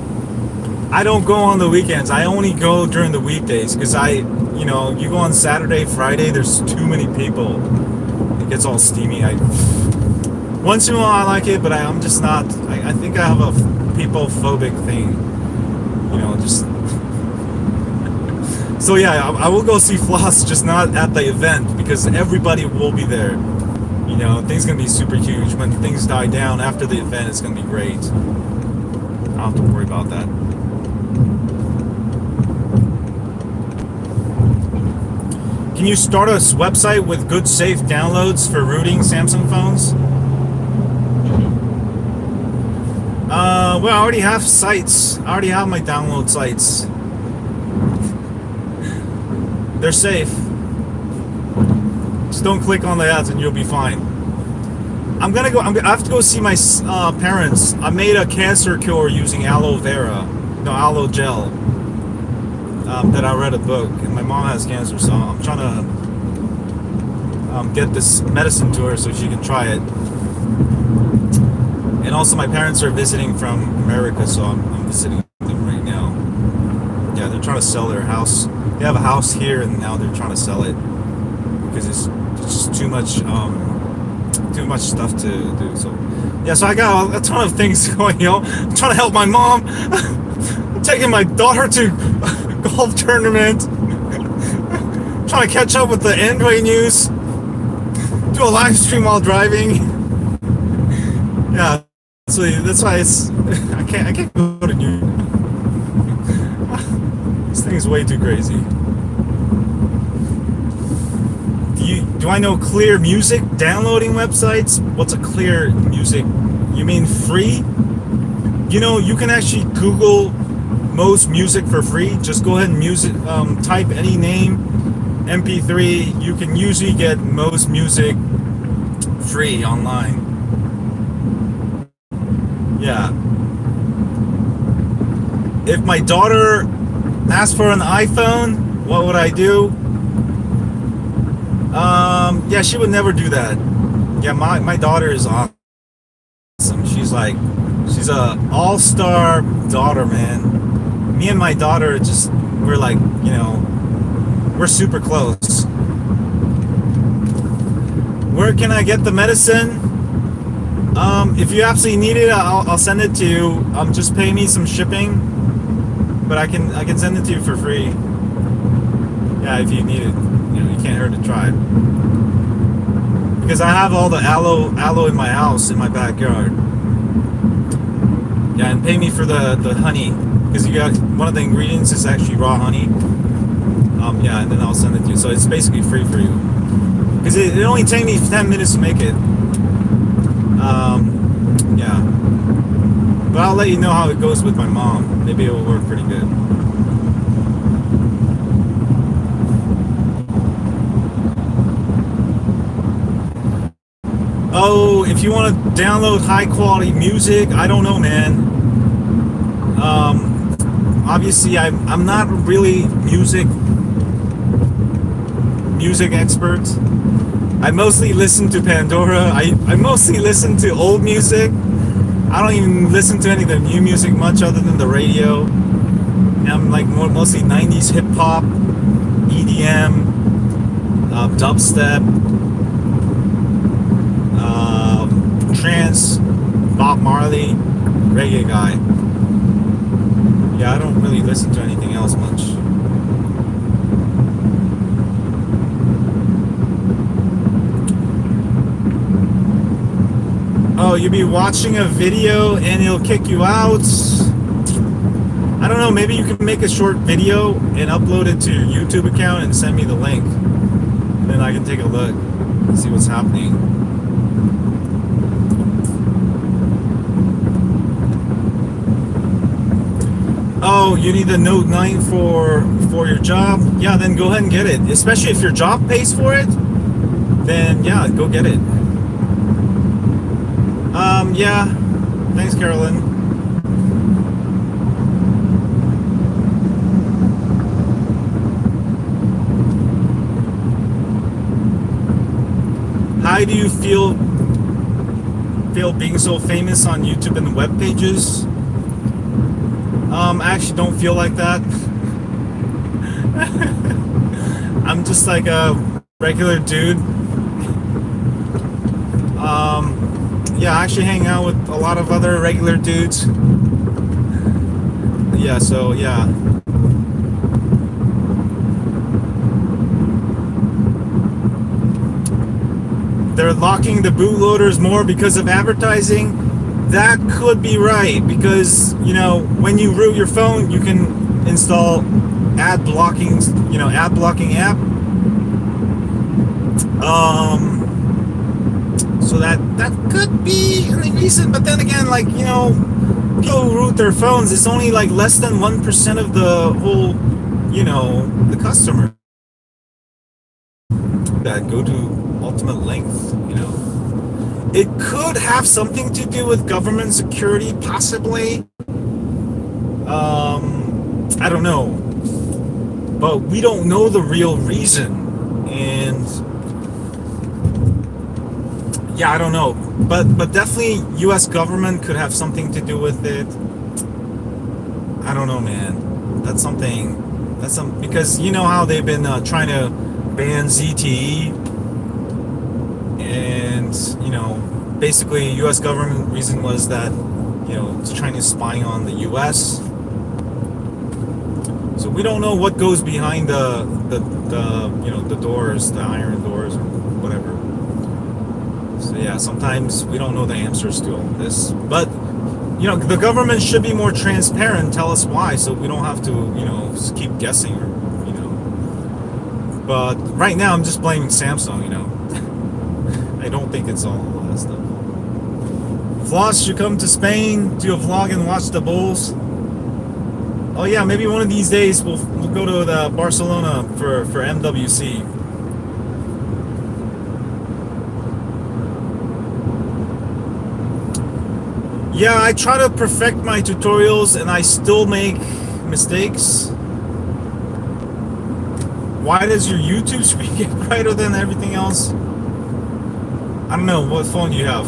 I don't go on the weekends. I only go during the weekdays because you go on Saturday, Friday, there's too many people. It gets all steamy. Once in a while I like it, but I'm just not. I think I have a people phobic thing. Just. So yeah, I will go see Floss, just not at the event because everybody will be there. Things gonna be super huge. When things die down after the event, it's gonna be great. I don't have to worry about that. Can you start a website with good safe downloads for rooting Samsung phones? Well, I already have sites. I already have my download sites. They're safe. Just don't click on the ads and you'll be fine. I have to go see my parents. I made a cancer cure using aloe gel. That I read a book, and my mom has cancer, so I'm trying to get this medicine to her so she can try it. And also, my parents are visiting from America, so I'm visiting them right now. Yeah, they're trying to sell their house. They have a house here, and now they're trying to sell it because it's just too much stuff to do. So yeah, so I got a ton of things going. I'm trying to help my mom. I'm taking my daughter to golf tournament. Trying to catch up with the Android news. Do a live stream while driving. Yeah, so that's why I can't go to New York. This thing is way too crazy. Do I know clear music downloading websites? What's a clear music? You mean free? You can actually Google most music for free. Just go ahead and type any name, MP3. You can usually get most music free online. Yeah. If my daughter asked for an iPhone, what would I do? Yeah, she would never do that. Yeah, my daughter is awesome. She's a all-star daughter, man. Me and my daughter we're like, we're super close. Where can I get the medicine? If you absolutely need it, I'll send it to you. Just pay me some shipping, but I can send it to you for free. Yeah, if you need it, you can't hurt to try. Because I have all the aloe in my house, in my backyard. Yeah, and pay me for the honey, because one of the ingredients is actually raw honey. Yeah, and then I'll send it to you. So it's basically free for you. Because it only takes me 10 minutes to make it. Yeah. But I'll let you know how it goes with my mom. Maybe it will work pretty good. Oh, if you want to download high quality music, I don't know, man. Obviously, I'm not really music expert. I mostly listen to Pandora. I mostly listen to old music. I don't even listen to any of the new music much other than the radio. And I'm like mostly 90s hip hop, EDM, dubstep, trance, Bob Marley, reggae guy. Yeah, I don't really listen to anything else much. Oh, you'll be watching a video and it'll kick you out. I don't know, maybe you can make a short video and upload it to your YouTube account and send me the link. Then I can take a look and see what's happening. Oh, you need the Note 9 for your job? Yeah, then go ahead and get it. Especially if your job pays for it, then yeah, go get it. Yeah. Thanks, Carolyn. How do you feel being so famous on YouTube and the web pages? I actually don't feel like that. I'm just like a regular dude. Yeah, I actually hang out with a lot of other regular dudes. Yeah, so yeah. They're locking the bootloaders more because of advertising. That could be right because, when you root your phone, you can install ad blocking, ad blocking app. So that could be a reason, but then again, like, people who root their phones, it's only like less than 1% of the whole, the customer that go to ultimate length. It could have something to do with government security, possibly. I don't know, but we don't know the real reason, and yeah, I don't know, but definitely U.S. government could have something to do with it. I don't know, man. That's something. That's some because you know how they've been trying to ban ZTE, and basically U.S. government reason was that it's trying to spy on the U.S. So we don't know what goes behind the doors, the iron doors, or whatever. So yeah, sometimes we don't know the answers to all this, but the government should be more transparent. Tell us why, so we don't have to just keep guessing, or But right now, I'm just blaming Samsung. I don't think it's all that stuff. Floss should come to Spain, do a vlog, and watch the Bulls. Oh yeah, maybe one of these days we'll go to the Barcelona for MWC. Yeah, I try to perfect my tutorials and I still make mistakes. Why does your YouTube screen get brighter than everything else? I don't know, what phone do you have?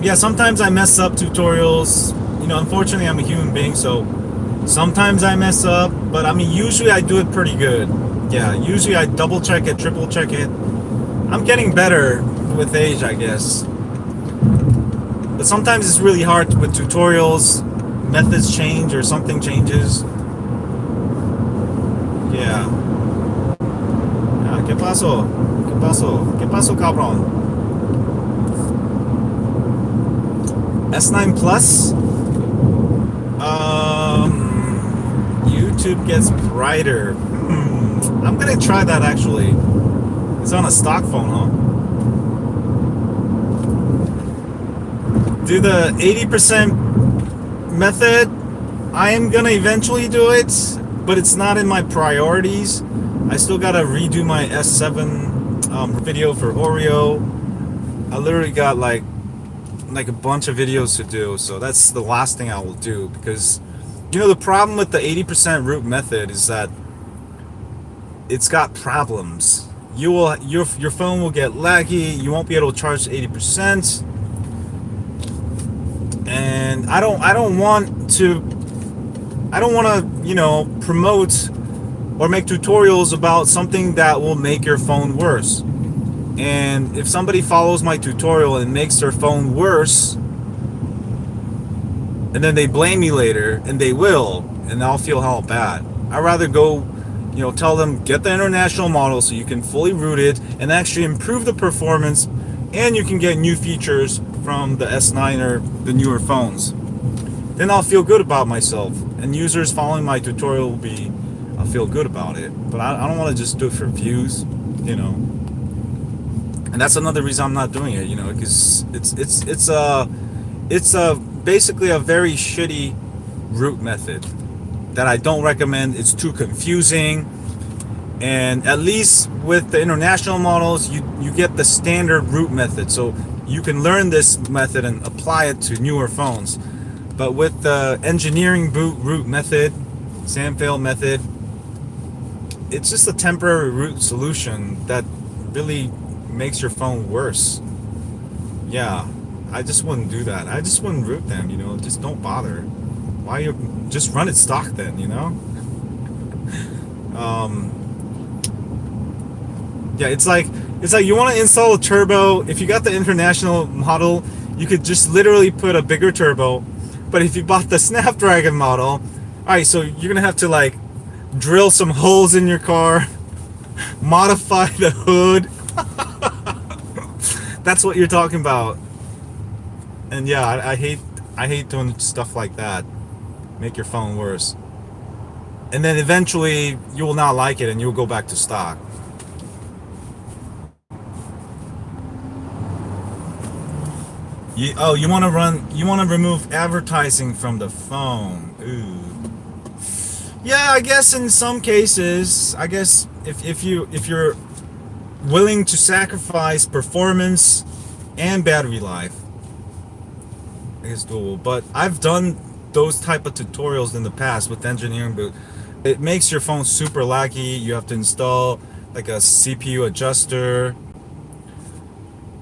Yeah, sometimes I mess up tutorials. Unfortunately, I'm a human being, so sometimes I mess up, but I mean, usually I do it pretty good. Yeah, usually I double check it, triple check it. I'm getting better with age, I guess. But sometimes it's really hard with tutorials. Methods change or something changes. Yeah. ¿Qué pasó? ¿Qué pasó? ¿Qué pasó, cabrón? S9 Plus? YouTube gets brighter. I'm gonna try that actually. It's on a stock phone, huh? Do the 80% method. I am gonna eventually do it, but it's not in my priorities. I still gotta redo my S7 video for Oreo. I literally got like a bunch of videos to do, so that's the last thing I will do, because the problem with the 80% root method is that it's got problems. Your phone will get laggy, you won't be able to charge 80%, and I don't want to promote or make tutorials about something that will make your phone worse. And if somebody follows my tutorial and makes their phone worse, and then they blame me later, and they will, and I'll feel hell bad. I'd rather go, tell them, get the international model so you can fully root it and actually improve the performance, and you can get new features from the S9 or the newer phones. Then I'll feel good about myself, and users following my tutorial I'll feel good about it. But I don't want to just do it for views, And that's another reason I'm not doing it, because it's basically a very shitty root method that I don't recommend. It's too confusing, and at least with the international models, you get the standard root method, so you can learn this method and apply it to newer phones. But with the engineering boot root method, Samfail method, it's just a temporary root solution that really makes your phone worse. Yeah, I just wouldn't do that. I just wouldn't root them, just don't bother. Why you just run it stock then, Yeah, it's like you want to install a turbo. If you got the international model, you could just literally put a bigger turbo. But if you bought the Snapdragon model, all right, so you're gonna have to like drill some holes in your car, modify the hood. That's what you're talking about. And yeah, I hate doing stuff like that. Make your phone worse. And then eventually you will not like it and you'll go back to stock. You want to remove advertising from the phone. Ooh. Yeah, I guess in some cases, I guess if you're willing to sacrifice performance and battery life, is doable. But I've done those type of tutorials in the past with Engineering Boot. It makes your phone super laggy. You have to install like a CPU adjuster.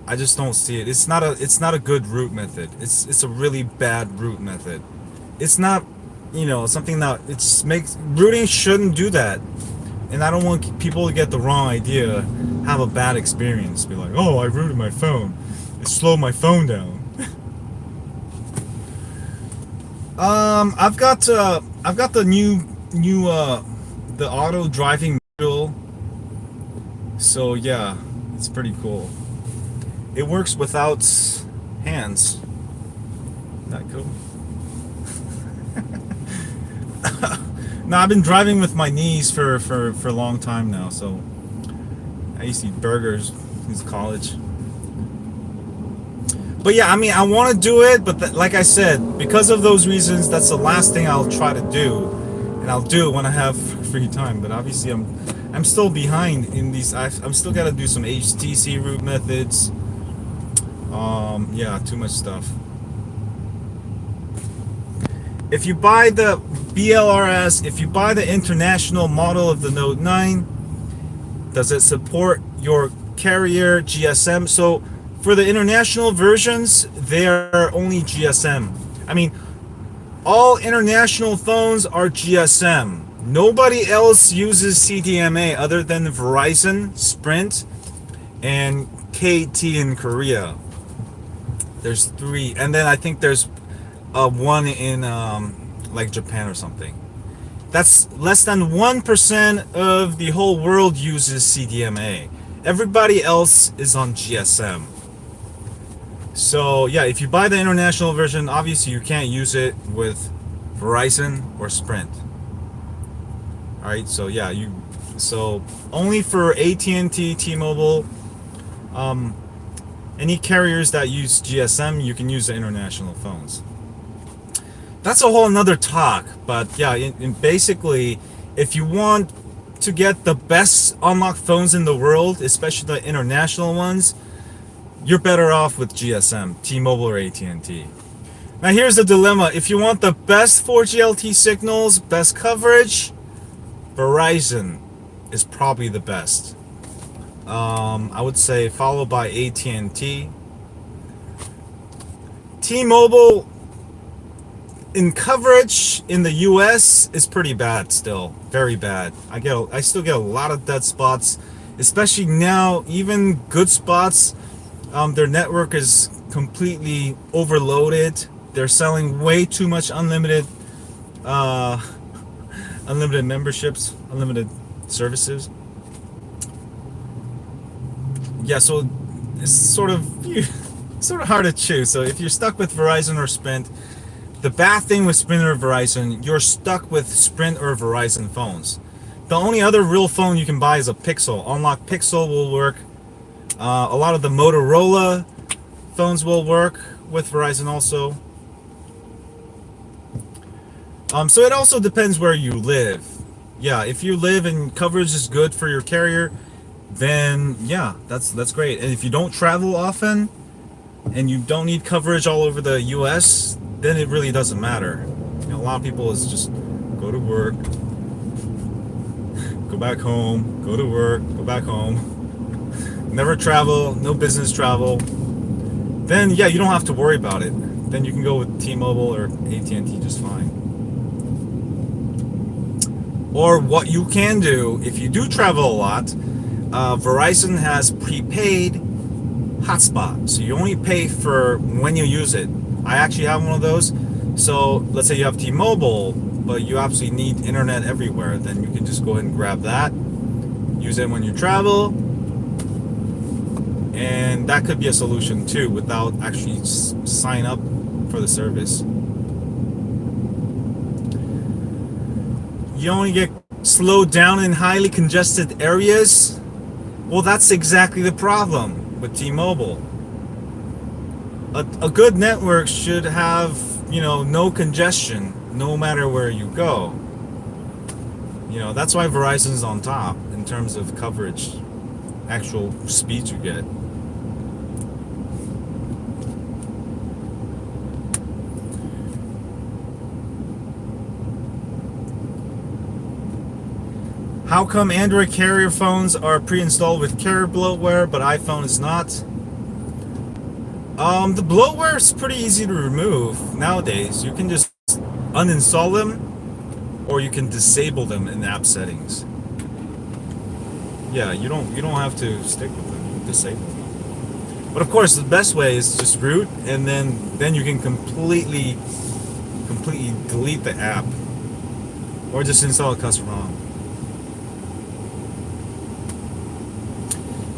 I just don't see it. It's not a good root method. It's a really bad root method. It's not, something that it's makes rooting shouldn't do that. And I don't want people to get the wrong idea, have a bad experience, be like, "Oh, I rooted my phone. It slowed my phone down." I've got the new the auto driving module. So yeah, it's pretty cool. It works without hands. That cool. No, I've been driving with my knees for a long time now. So I used to eat burgers in college. But yeah, I mean, I want to do it, but like I said, because of those reasons, that's the last thing I'll try to do, and I'll do it when I have free time. But obviously, I'm still behind in these. I'm still got to do some HTC root methods. Yeah, too much stuff. If you buy the BLRS, if you buy the international model of the Note 9, does it support your carrier GSM? So for the international versions, they are only GSM. I mean, all international phones are GSM. Nobody else uses CDMA other than Verizon, Sprint, and KT in Korea. There's 3, and then I think there's one in like Japan or something. That's less than 1% of the whole world uses CDMA. Everybody else is on GSM. So yeah, if you buy the international version, obviously you can't use it with Verizon or Sprint. All right, so yeah, so only for AT&T, T-Mobile, any carriers that use GSM, you can use the international phones. That's a whole nother talk, but yeah, in basically, if you want to get the best unlocked phones in the world, especially the international ones, you're better off with GSM, T-Mobile or AT&T. Now here's the dilemma. If you want the best 4G LTE signals, best coverage, Verizon is probably the best. I would say followed by AT&T. T-Mobile in coverage in the US is pretty bad still, very bad. I still get a lot of dead spots, especially now. Even good spots, their network is completely overloaded. They're selling way too much unlimited memberships, unlimited services. Yeah, so it's sort of hard to choose. So if you're stuck with Verizon or Sprint, the bad thing with Sprint or Verizon, you're stuck with Sprint or Verizon phones. The only other real phone you can buy is a Pixel. Unlock Pixel will work. A lot of the Motorola phones will work with Verizon also. So it also depends where you live. Yeah, if you live and coverage is good for your carrier, then yeah, that's great. And if you don't travel often and you don't need coverage all over the US, then it really doesn't matter. A lot of people is just go to work, go back home, go to work, go back home. Never travel, no business travel. Then yeah, you don't have to worry about it. Then you can go with T-Mobile or AT&T just fine. Or what you can do if you do travel a lot, Verizon has prepaid hotspot, so you only pay for when you use it. I actually have one of those. So let's say you have T-Mobile, but you absolutely need internet everywhere, then you can just go ahead and grab that, use it when you travel, and that could be a solution too without actually sign up for the service. You only get slowed down in highly congested areas. Well, that's exactly the problem with T-Mobile. A good network should have, no congestion no matter where you go. That's why Verizon's on top in terms of coverage, actual speeds you get. How come Android carrier phones are pre-installed with carrier bloatware, but iPhone is not? The bloatware is pretty easy to remove nowadays. You can just uninstall them, or you can disable them in app settings. Yeah, you don't have to stick with them. You can disable them. But of course, the best way is just root, and then you can completely delete the app, or just install a custom ROM.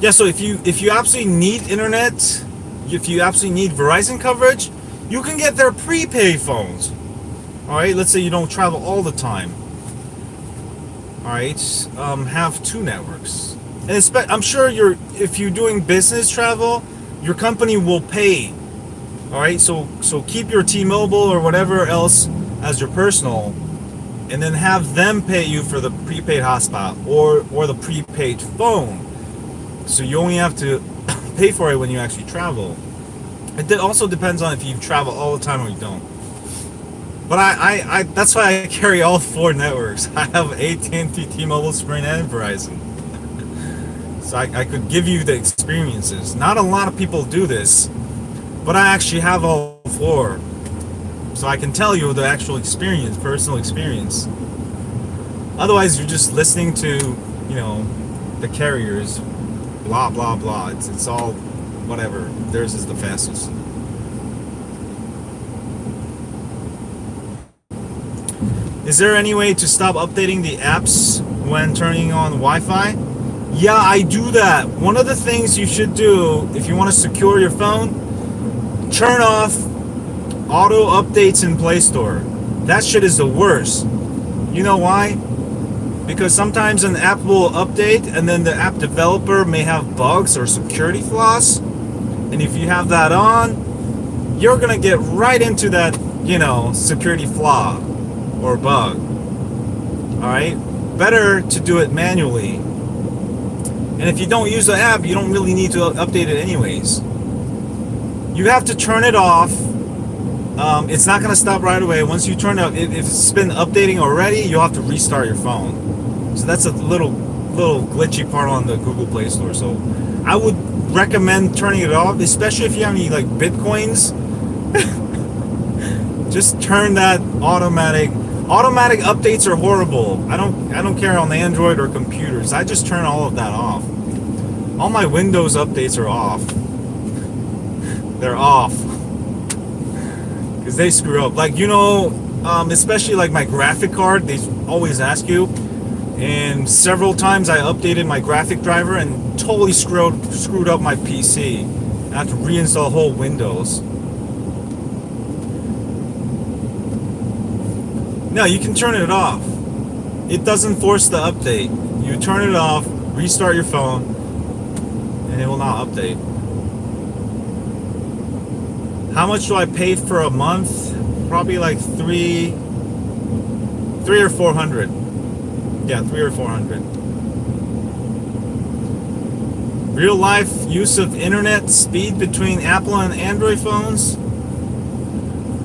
Yeah, so if you absolutely need internet, if you absolutely need Verizon coverage, you can get their prepaid phones. All right, let's say you don't travel all the time. All right, have two networks, and I'm sure if you're doing business travel, your company will pay. All right, so keep your T-Mobile or whatever else as your personal, and then have them pay you for the prepaid hotspot or the prepaid phone. So you only have to pay for it when you actually travel. It also depends on if you travel all the time or you don't. But I that's why I carry all four networks. I have AT&T, T-Mobile, Sprint, and Verizon. So I could give you the experiences. Not a lot of people do this, but I actually have all four. So I can tell you the actual experience, personal experience. Otherwise, you're just listening to, the carriers. Blah blah blah. It's all whatever. Theirs is the fastest. Is there any way to stop updating the apps when turning on Wi-Fi? Yeah, I do that. One of the things you should do if you want to secure your phone, turn off auto updates in Play Store. That shit is the worst. You know why? Because sometimes an app will update and then the app developer may have bugs or security flaws. And if you have that on, you're going to get right into that, security flaw or bug. Alright? Better to do it manually. And if you don't use the app, you don't really need to update it anyways. You have to turn it off. It's not going to stop right away. Once you turn it off, if it's been updating already, you'll have to restart your phone. So that's a little glitchy part on the Google Play Store. So I would recommend turning it off, especially if you have any like Bitcoins. Just turn that automatic updates are horrible. I don't care on the Android or computers. I just turn all of that off. All my Windows updates are off. They're off. Because they screw up. Like, especially like my graphic card, they always ask you. And several times I updated my graphic driver and totally screwed up my PC. I have to reinstall whole Windows. No, you can turn it off. It doesn't force the update. You turn it off, restart your phone, and it will not update. How much do I pay for a month? Probably like three or 400. Yeah, 300 or 400. Real life use of internet speed between Apple and Android phones.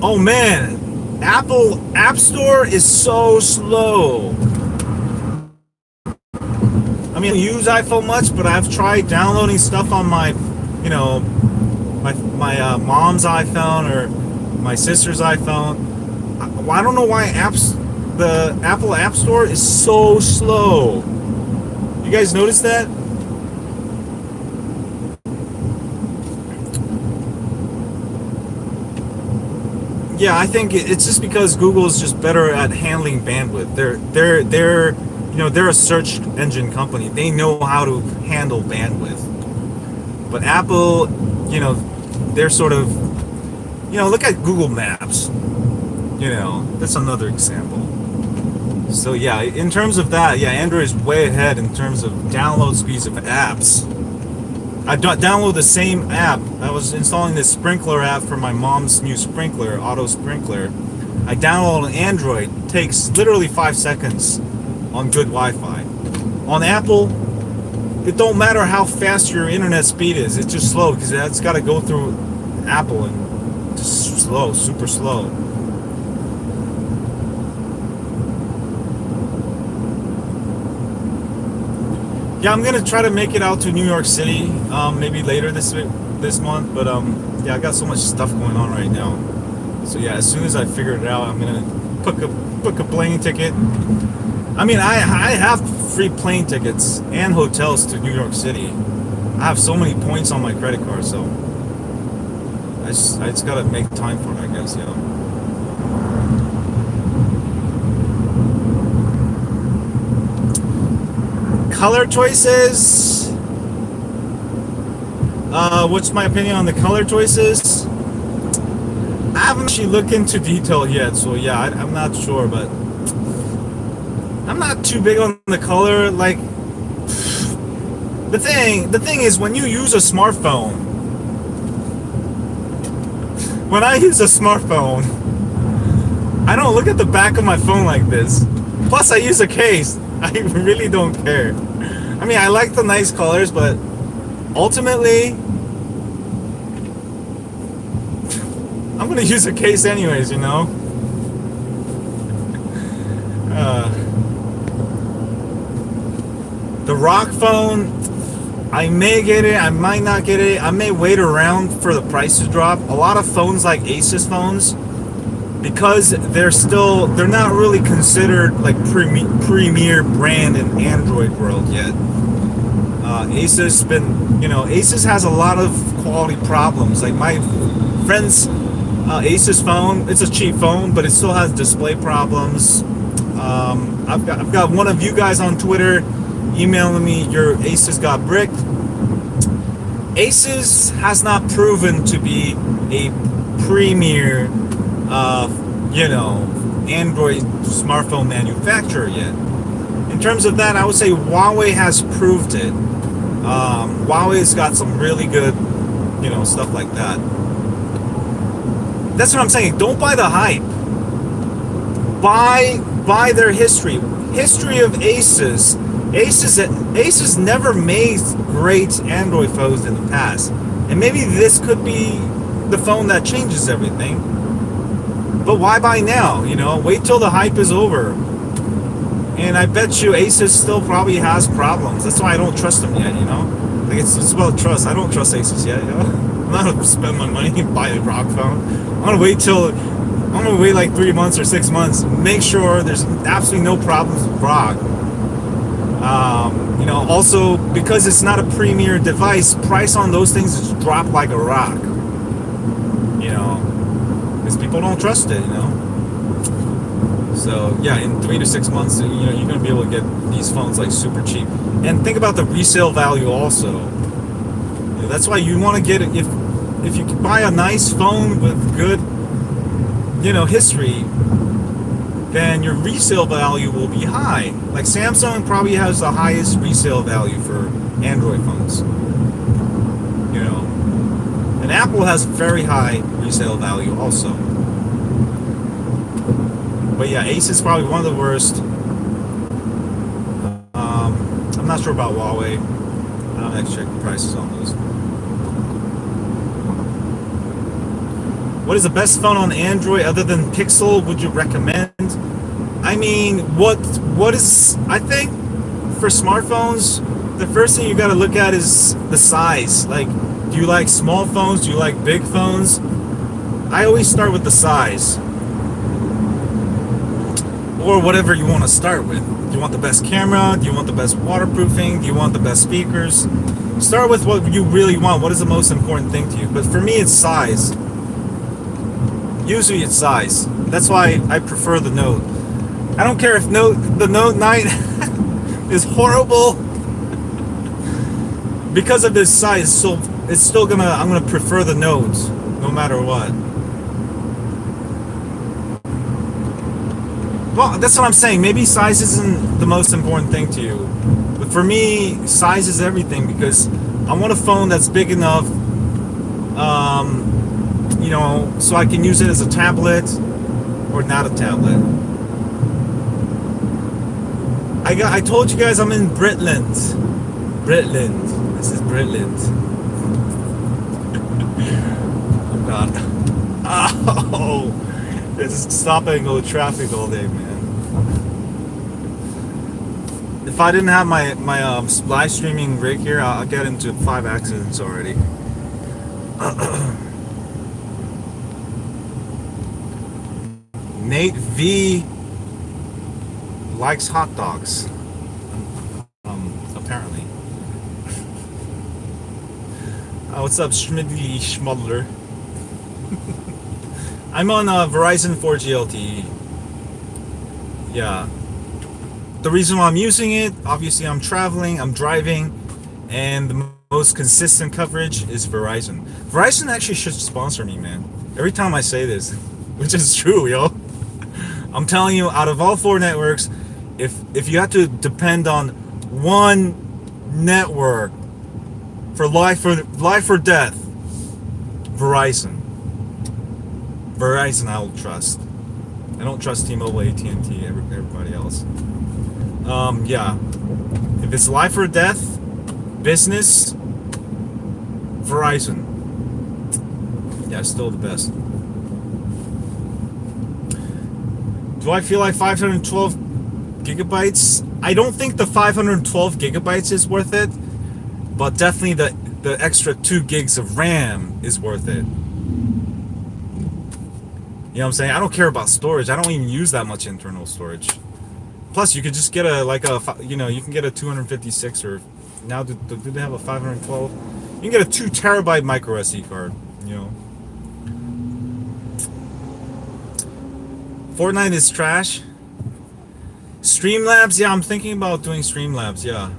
Oh man, Apple App Store is so slow. I mean, I don't use iPhone much, but I've tried downloading stuff on my, my mom's iPhone or my sister's iPhone. I don't know why the Apple App Store is so slow. You guys notice that? Yeah, I think it's just because Google is just better at handling bandwidth. They're a search engine company. They know how to handle bandwidth. But Apple, they're sort of, look at Google Maps. That's another example. So yeah, in terms of that, yeah, Android is way ahead in terms of download speeds of apps. I download the same app. I was installing this sprinkler app for my mom's new sprinkler, auto sprinkler. I download on Android. It takes literally 5 seconds on good Wi-Fi. On Apple, it don't matter how fast your internet speed is. It's just slow because it's got to go through Apple and just slow, super slow. Yeah, I'm gonna try to make it out to New York City, maybe later this month. But yeah, I got so much stuff going on right now. So yeah, as soon as I figure it out, I'm gonna book a plane ticket. I mean, I have free plane tickets and hotels to New York City. I have so many points on my credit card, so I just gotta make time for it, I guess. Color choices. What's my opinion on the color choices? I haven't actually looked into detail yet, so yeah, I'm not sure, but I'm not too big on the color. Like, the thing is, when you use a smartphone, when I use a smartphone, I don't look at the back of my phone like this. Plus, I use a case. I really don't care. I mean, I like the nice colors, but ultimately, I'm gonna use a case anyways, The Rock phone, I may get it, I might not get it. I may wait around for the price to drop. A lot of phones like Asus phones, because they're not really considered like premier brand in Android world yet. Asus has a lot of quality problems. Like my friend's Asus phone, it's a cheap phone, but it still has display problems. I've got one of you guys on Twitter emailing me, your Asus got bricked. Asus has not proven to be a premier Android smartphone manufacturer yet. In terms of that, I would say Huawei has proved it. Huawei's got some really good, stuff like that. That's what I'm saying. Don't buy the hype. Buy their history. History of Asus. Asus never made great Android phones in the past. And maybe this could be the phone that changes everything. But why buy now? Wait till the hype is over. And I bet you Asus still probably has problems. That's why I don't trust them yet, Like it's about trust. I don't trust Asus yet, I'm not gonna spend my money and buy a Rock phone. I'm gonna wait like 3 months or 6 months. Make sure there's absolutely no problems with Rock. Also because it's not a premier device, price on those things is dropped like a rock. Because people don't trust it, So yeah, in 3 to 6 months, you're gonna be able to get these phones like super cheap. And think about the resale value also. That's why you want to get it if you can buy a nice phone with good, history, then your resale value will be high. Like Samsung probably has the highest resale value for Android phones. And Apple has very high resale value also. But yeah, Ace is probably one of the worst. I'm not sure about Huawei. I'll have to check the prices on those. What is the best phone on Android other than Pixel would you recommend? I mean, I think for smartphones, the first thing you got to look at is the size. Like, do you like small phones? Do you like big phones? I always start with the size. or whatever you want to start with. Do you want the best camera? Do you want the best waterproofing? Do you want the best speakers? Start with what you really want. What is the most important thing to you? But for me, it's size. Usually it's size. That's why I prefer the Note. I don't care if the Note 9 is horrible. Because of this size, so it's still I'm gonna prefer the Note no matter what. Well, that's what I'm saying. Maybe size isn't the most important thing to you. But for me, size is everything because I want a phone that's big enough, so I can use it as a tablet or not a tablet. I told you guys I'm in Britland. This is Britland. Oh God. Oh, it's stop and go traffic all day, man. If I didn't have my live streaming rig here, I'll get into 5 accidents already. Nate V likes hot dogs. Apparently. What's up, Schmidly Schmuddler? I'm on Verizon 4G LTE. Yeah. The reason why I'm using it, obviously I'm traveling, I'm driving, and the most consistent coverage is Verizon. Verizon actually should sponsor me, man. Every time I say this, which is true, yo. I'm telling you, out of all 4 networks, if you have to depend on one network for life or death, Verizon. Verizon I will trust. I don't trust T-Mobile, AT&T, everybody else. Yeah. If it's life or death, business, Verizon. Yeah, still the best. Do I feel like 512 gigabytes? I don't think the 512 gigabytes is worth it, but definitely the extra 2 gigs of RAM is worth it. You know what I'm saying? I don't care about storage. I don't even use that much internal storage. Plus, you could just get you can get a 256 or now do they have a 512? You can get a 2 terabyte micro SD card. You know. Fortnite is trash. Streamlabs, yeah, I'm thinking about doing Streamlabs. Yeah.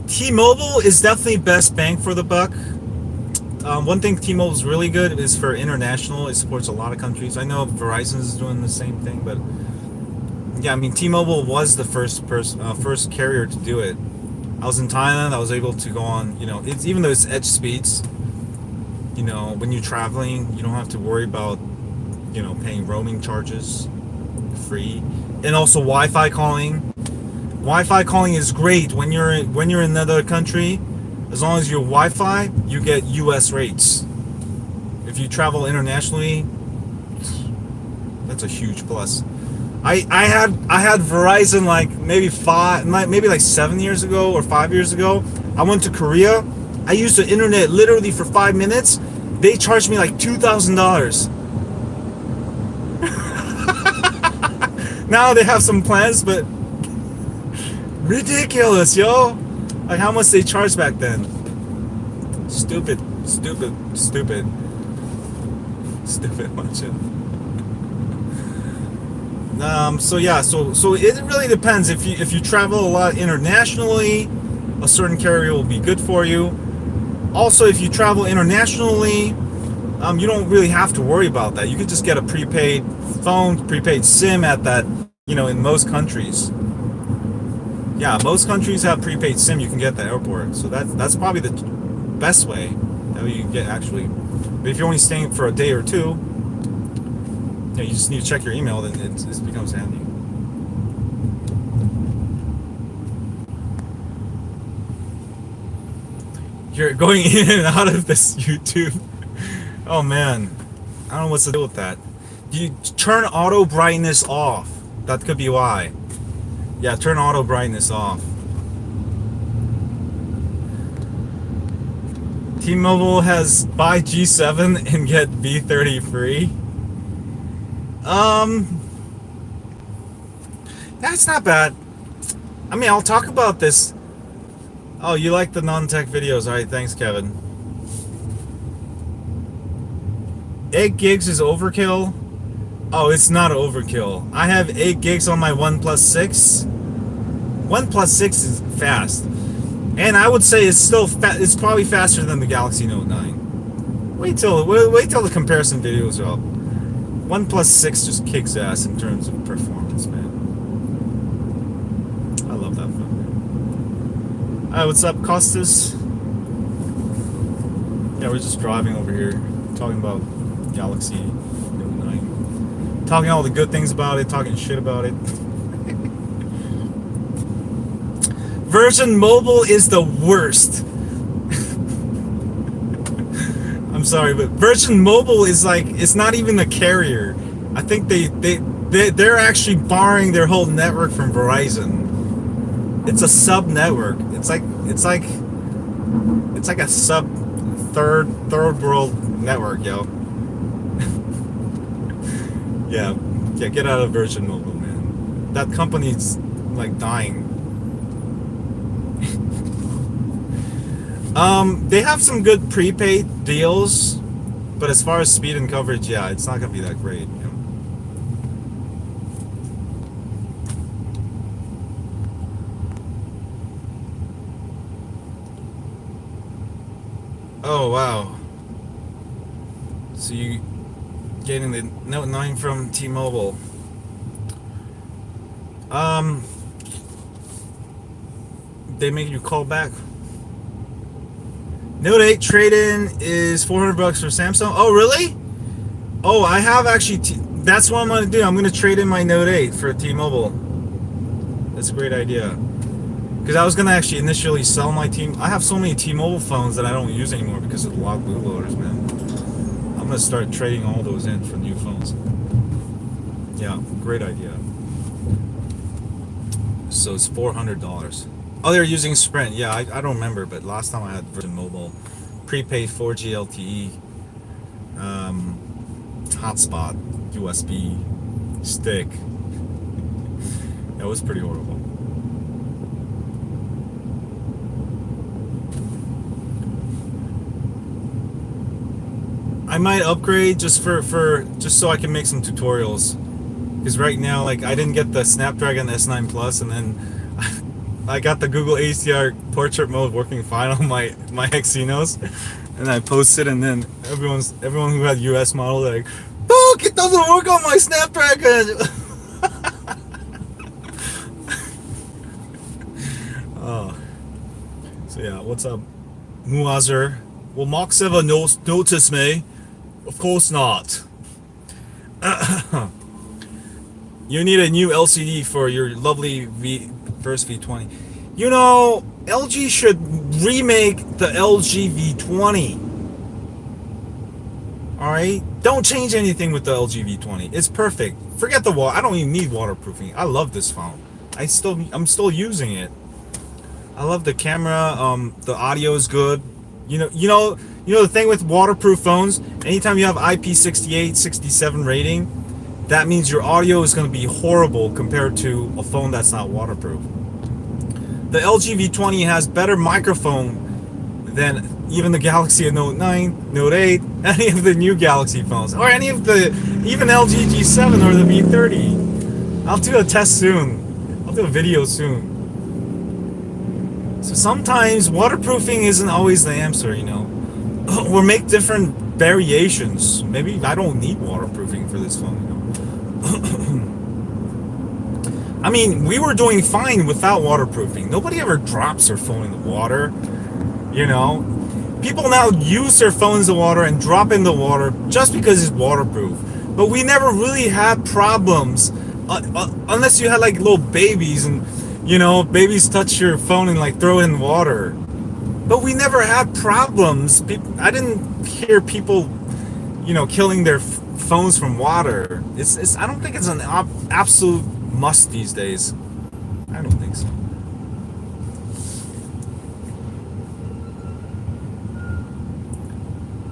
T-Mobile is definitely best bang for the buck. One thing T-Mobile is really good is for international. It supports a lot of countries. I know Verizon is doing the same thing, but yeah, I mean T-Mobile was the first carrier to do it. I was in Thailand. I was able to go on. It's even though it's edge speeds. When you're traveling, you don't have to worry about paying roaming charges, free, and also Wi-Fi calling. Wi-Fi calling is great when you're in another country. As long as you're Wi-Fi, you get U.S. rates. If you travel internationally, that's a huge plus. I had Verizon like maybe 7 years ago or 5 years ago. I went to Korea. I used the internet literally for 5 minutes. They charged me like $2,000. Now they have some plans, but ridiculous, yo. Like how much they charged back then. Stupid budget. So yeah, so it really depends. If you travel a lot internationally, a certain carrier will be good for you. Also, if you travel internationally, you don't really have to worry about that. You could just get a prepaid phone, prepaid SIM at that, in most countries. Yeah, most countries have prepaid SIM you can get at the airport. So that's probably the best way that you can get actually. But if you're only staying for a day or two, you just need to check your email, then it becomes handy. You're going in and out of this YouTube. Oh man, I don't know what's the deal with that. You turn auto brightness off. That could be why. Yeah, turn auto brightness off. T-Mobile has buy G7 and get B30 free. That's not bad. I mean, I'll talk about this. Oh, you like the non-tech videos. All right, thanks, Kevin. 8 gigs is overkill. Oh, it's not overkill. I have 8 gigs on my OnePlus 6. OnePlus 6 is fast. And I would say it's still it's probably faster than the Galaxy Note 9. Wait till the comparison videos are up. OnePlus 6 just kicks ass in terms of performance, man. I love that phone. Alright, what's up, Costas? Yeah, we're just driving over here, talking about Galaxy Note 9. Talking all the good things about it, talking shit about it. Virgin Mobile is the worst. I'm sorry, but Virgin Mobile is like, it's not even a carrier. I think they're actually borrowing their whole network from Verizon. It's a sub network. It's like a sub third world network, yo. yeah, get out of Virgin Mobile, man. That company's like dying. They have some good prepaid deals, but as far as speed and coverage, yeah, it's not gonna be that great. You know? Oh wow! So you getting the Note 9 from T-Mobile? They make you call back. Note 8 trade-in is $400 for Samsung. Oh, really? Oh, I have actually. That's what I'm gonna do. I'm gonna trade in my Note 8 for T-Mobile. That's a great idea. Because I was gonna actually initially sell my T. I have so many T-Mobile phones that I don't use anymore because of the locked bootloaders, man. I'm gonna start trading all those in for new phones. Yeah, great idea. So it's $400. Oh, they're using Sprint. Yeah, I don't remember, but last time I had Virgin Mobile, prepaid 4G LTE, hotspot, USB stick. That was pretty horrible. I might upgrade just just so I can make some tutorials. Because right now, like, I didn't get the Snapdragon S9 Plus, and then I got the Google HDR portrait mode working fine on my Exynos, and I posted, and then everyone who had US model, they're like, "Look, it doesn't work on my Snapdragon." Oh, so yeah, what's up, Muazer? Will Mach 7 notice me? Of course not. You need a new LCD for your lovely first V20. You know, LG should remake the LG V20. Alright? Don't change anything with the LG V20. It's perfect. Forget the I don't even need waterproofing. I love this phone. I'm still using it. I love the camera. The audio is good. You know the thing with waterproof phones, anytime you have IP68, 67 rating, that means your audio is going to be horrible compared to a phone that's not waterproof. The LG V20 has better microphone than even the Galaxy Note 9, Note 8, any of the new Galaxy phones, or any of the, even LG G7 or the V30. I'll do a test soon. I'll do a video soon. So sometimes waterproofing isn't always the answer, you know. Or make different variations. Maybe I don't need waterproofing for this phone, you know. I mean, we were doing fine without waterproofing. Nobody ever drops their phone in the water, you know. People now use their phones in the water and drop in the water just because it's waterproof. But we never really had problems, unless you had like little babies and, you know, babies touch your phone and like throw it in water. But we never had problems. I didn't hear people, you know, killing their phones from water. I don't think it's an absolute must these days. I don't think so.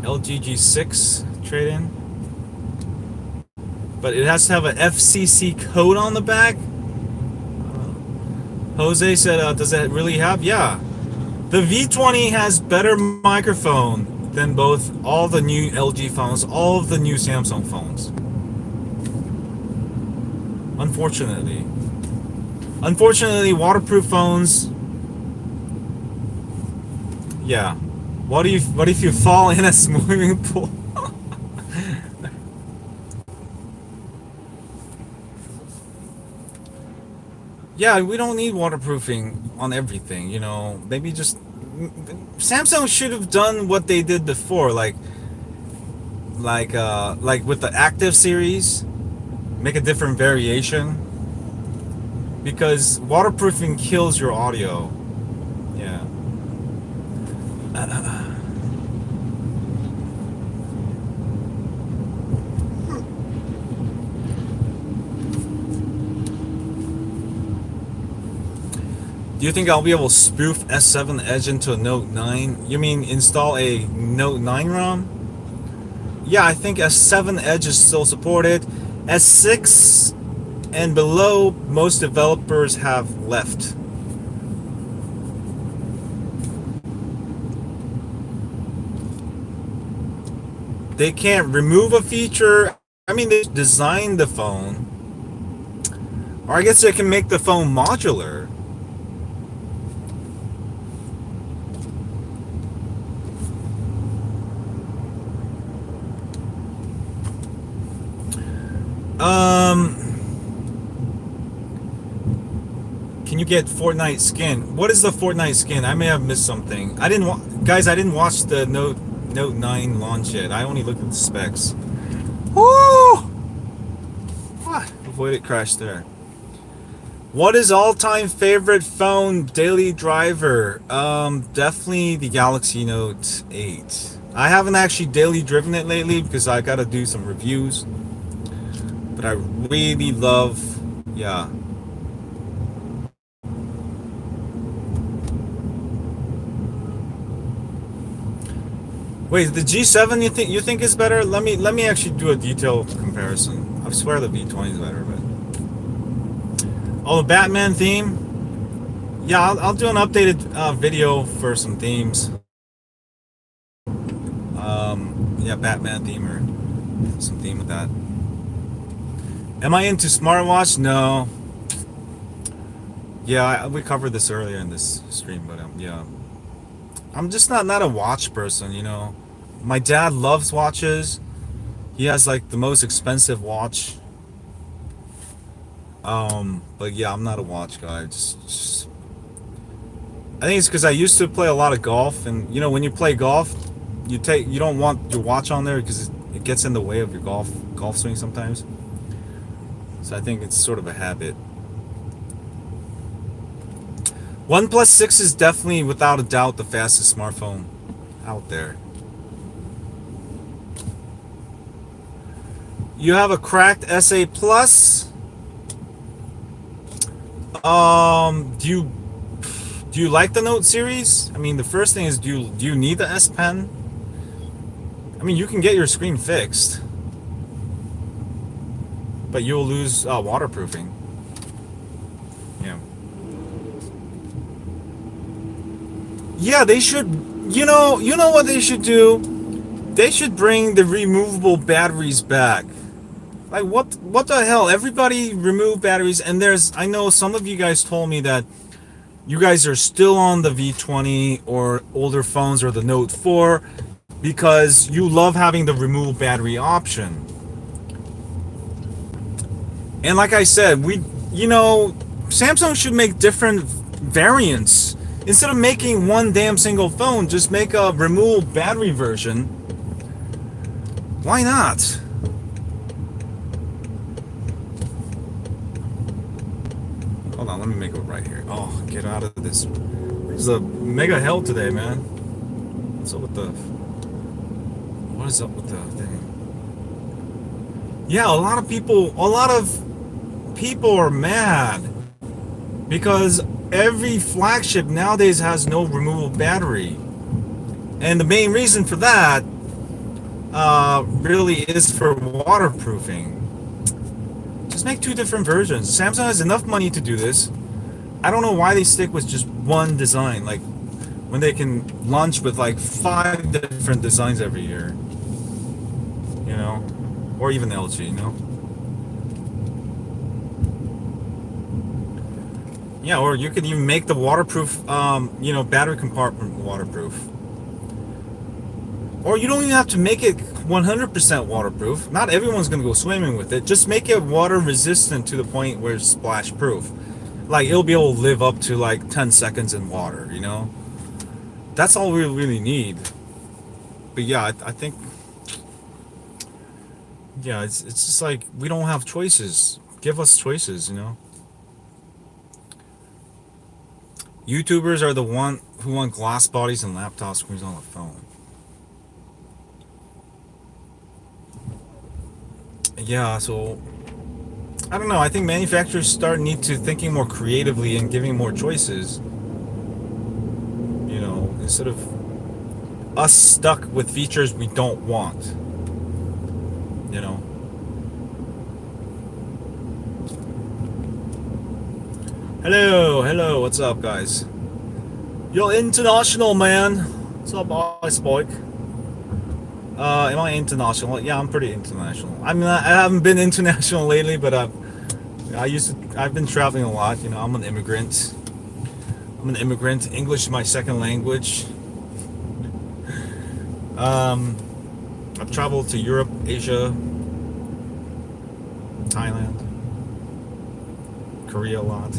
LG G6 trade-in, but it has to have an FCC code on the back. Jose said, does it really have? Yeah. The V20 has better microphone than both all the new LG phones, all of the new Samsung phones. Unfortunately. Unfortunately, waterproof phones. Yeah. What if you fall in a swimming pool? Yeah, we don't need waterproofing on everything, you know. Maybe just Samsung should have done what they did before, like with the Active series, make a different variation because waterproofing kills your audio. Yeah. Do you think I'll be able to spoof S7 Edge into a Note 9? You mean install a Note 9 ROM? Yeah, I think S7 Edge is still supported. S6 and below, most developers have left. They can't remove a feature. I mean, they designed the phone. Or I guess they can make the phone modular. Can you get Fortnite skin? What is the Fortnite skin? I may have missed something. I didn't watch the Note 9 launch yet. I only looked at the specs. Woo! What? Avoided crash there. What is all-time favorite phone daily driver? Definitely the Galaxy Note 8. I haven't actually daily driven it lately because I gotta do some reviews. But I really love, yeah. Wait, the G7 you think is better? Let me actually do a detailed comparison. I swear the V20 is better, but oh, the Batman theme. Yeah, I'll do an updated video for some themes. Yeah, Batman theme or some theme with that. Am I into smartwatch? No. Yeah, we covered this earlier in this stream, but yeah. I'm just not a watch person, you know. My dad loves watches. He has like the most expensive watch. But yeah, I'm not a watch guy. Just I think it's because I used to play a lot of golf, and you know, when you play golf, you don't want your watch on there because it gets in the way of your golf swing sometimes. So I think it's sort of a habit. OnePlus 6 is definitely, without a doubt, the fastest smartphone out there. You have a cracked SA Plus. Do you like the Note series? I mean, the first thing is, do you need the S Pen? I mean, you can get your screen fixed, but you'll lose waterproofing. Yeah. Yeah, they should. You know what they should do? They should bring the removable batteries back. Like what the hell? Everybody remove batteries, and I know some of you guys told me that you guys are still on the V20 or older phones or the Note 4 because you love having the removable battery option. And like I said, Samsung should make different variants. Instead of making one damn single phone, just make a removable battery version. Why not? Hold on, let me make it right here. Oh, get out of this. This is a mega hell today, man. What's up with what is up with the thing? Yeah, a lot of people are mad because every flagship nowadays has no removable battery. And the main reason for that really is for waterproofing. Just make two different versions. Samsung has enough money to do this. I don't know why they stick with just one design, like when they can launch with like 5 different designs every year, you know, or even LG, you know. Yeah, or you could even make the waterproof, battery compartment waterproof. Or you don't even have to make it 100% waterproof. Not everyone's going to go swimming with it. Just make it water resistant to the point where it's splash proof. Like it'll be able to live up to like 10 seconds in water, you know? That's all we really need. But yeah, I think, yeah, it's just like we don't have choices. Give us choices, you know? YouTubers are the one who want glass bodies and laptop screens on the phone. Yeah, so I don't know. I think manufacturers need to thinking more creatively and giving more choices. You know, instead of us stuck with features we don't want. You know. Hello, what's up, guys? You're international, man. What's up, Ice Spike? Am I international? Yeah, I'm pretty international. I mean, I haven't been international lately, but I've been traveling a lot. You know, I'm an immigrant. English is my second language. I've traveled to Europe, Asia, Thailand, Korea a lot.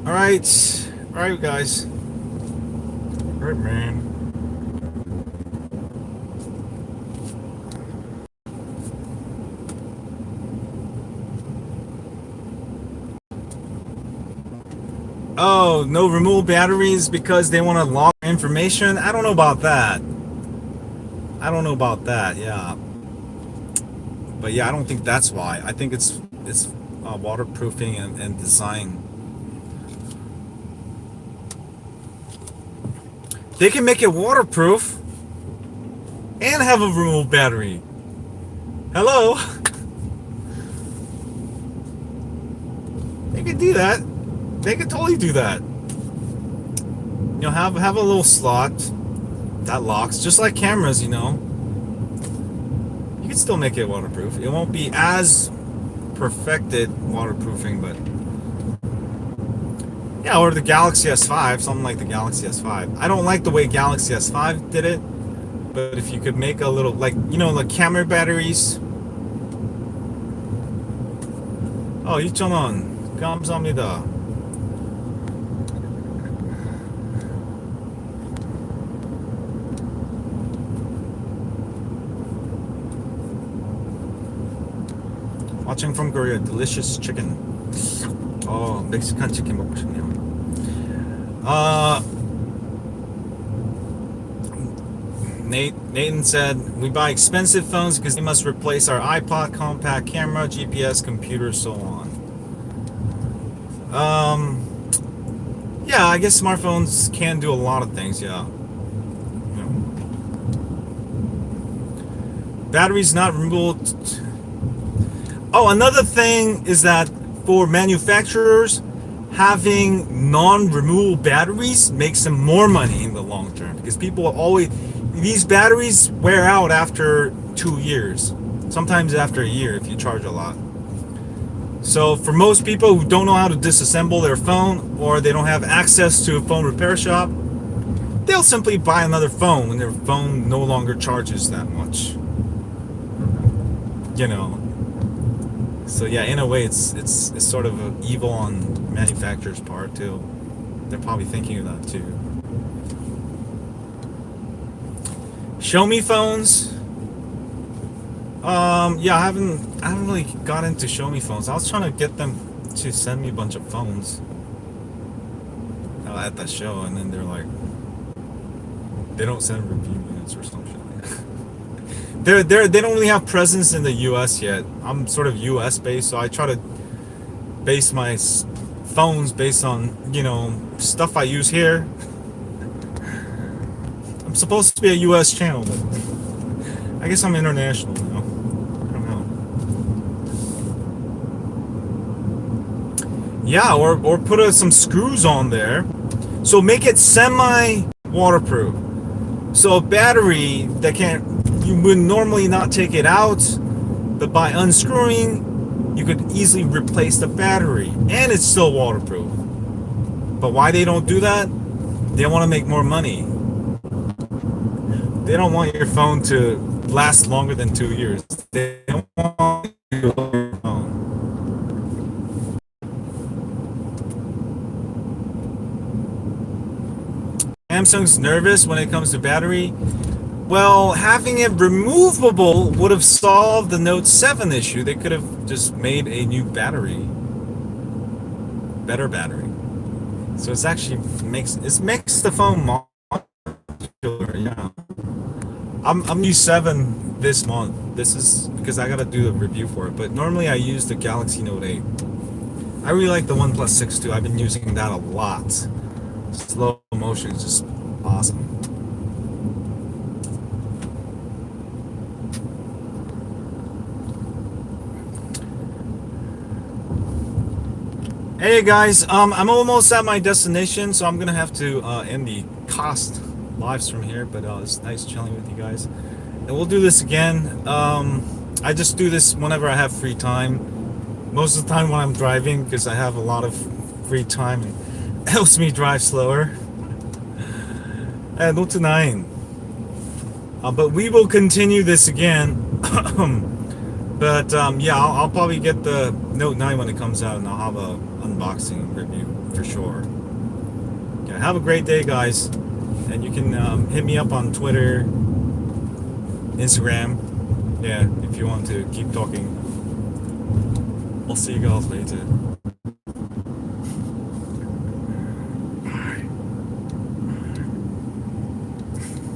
All right, guys. All right, man. Oh, no removable batteries because they want to log information? I don't know about that. Yeah. But yeah, I don't think that's why. I think it's waterproofing and design. They can make it waterproof and have a removable battery. Hello? They could do that. They could totally do that. You know, have a little slot that locks, just like cameras, you know. You can still make it waterproof. It won't be as perfected waterproofing, but yeah, or the Galaxy S5, something like the Galaxy S5. I don't like the way Galaxy S5 did it, but if you could make a little, like, you know, like camera batteries. Oh, 2,000원 감사합니다. Watching from Korea, delicious chicken. 멕시칸 치킨 먹고 싶네요. Nathan said, we buy expensive phones because they must replace our iPod, compact camera, GPS, computer, so on. Yeah, I guess smartphones can do a lot of things, yeah. You know. Batteries not removable. Oh, another thing is that for manufacturers, having non-removable batteries makes them more money in the long term, because people always, these batteries wear out after 2 years, sometimes after a year if you charge a lot. So for most people who don't know how to disassemble their phone, or they don't have access to a phone repair shop, they'll simply buy another phone when their phone no longer charges that much. You know. So yeah, in a way, it's sort of an evil on manufacturers' part too. They're probably thinking of that too. Xiaomi phones. Yeah, I haven't really got into Xiaomi phones. I was trying to get them to send me a bunch of phones at that show, and then they're like, they don't send review minutes or something. They don't really have presence in the U.S. yet. I'm sort of U.S. based, so I try to base my phones based on, you know, stuff I use here. I'm supposed to be a U.S. channel, but I guess I'm international now. I don't know. Yeah, or put some screws on there. So make it semi waterproof. So a battery that can't, you would normally not take it out, but by unscrewing, you could easily replace the battery, and it's still waterproof. But why they don't do that? They want to make more money. They don't want your phone to last longer than 2 years. They don't want you to lose your phone. Samsung's nervous when it comes to battery. Well, having it removable would have solved the Note 7 issue. They could have just made a new battery, better battery. So it's actually makes the phone modular. Yeah, I'm use 7 this month. This is because I gotta do a review for it. But normally I use the Galaxy Note 8. I really like the OnePlus 6 too. I've been using that a lot. Slow motion is just awesome. Hey guys, I'm almost at my destination, so I'm gonna have to end the cost live stream here. But it's nice chilling with you guys, and we'll do this again. I just do this whenever I have free time. Most of the time when I'm driving, because I have a lot of free time and it helps me drive slower. And Note 9. But we will continue this again. But yeah, I'll probably get the Note 9 when it comes out, and I'll have a unboxing review for sure. Yeah, have a great day, guys, and you can hit me up on Twitter, Instagram, yeah, if you want to keep talking. I'll see you guys later.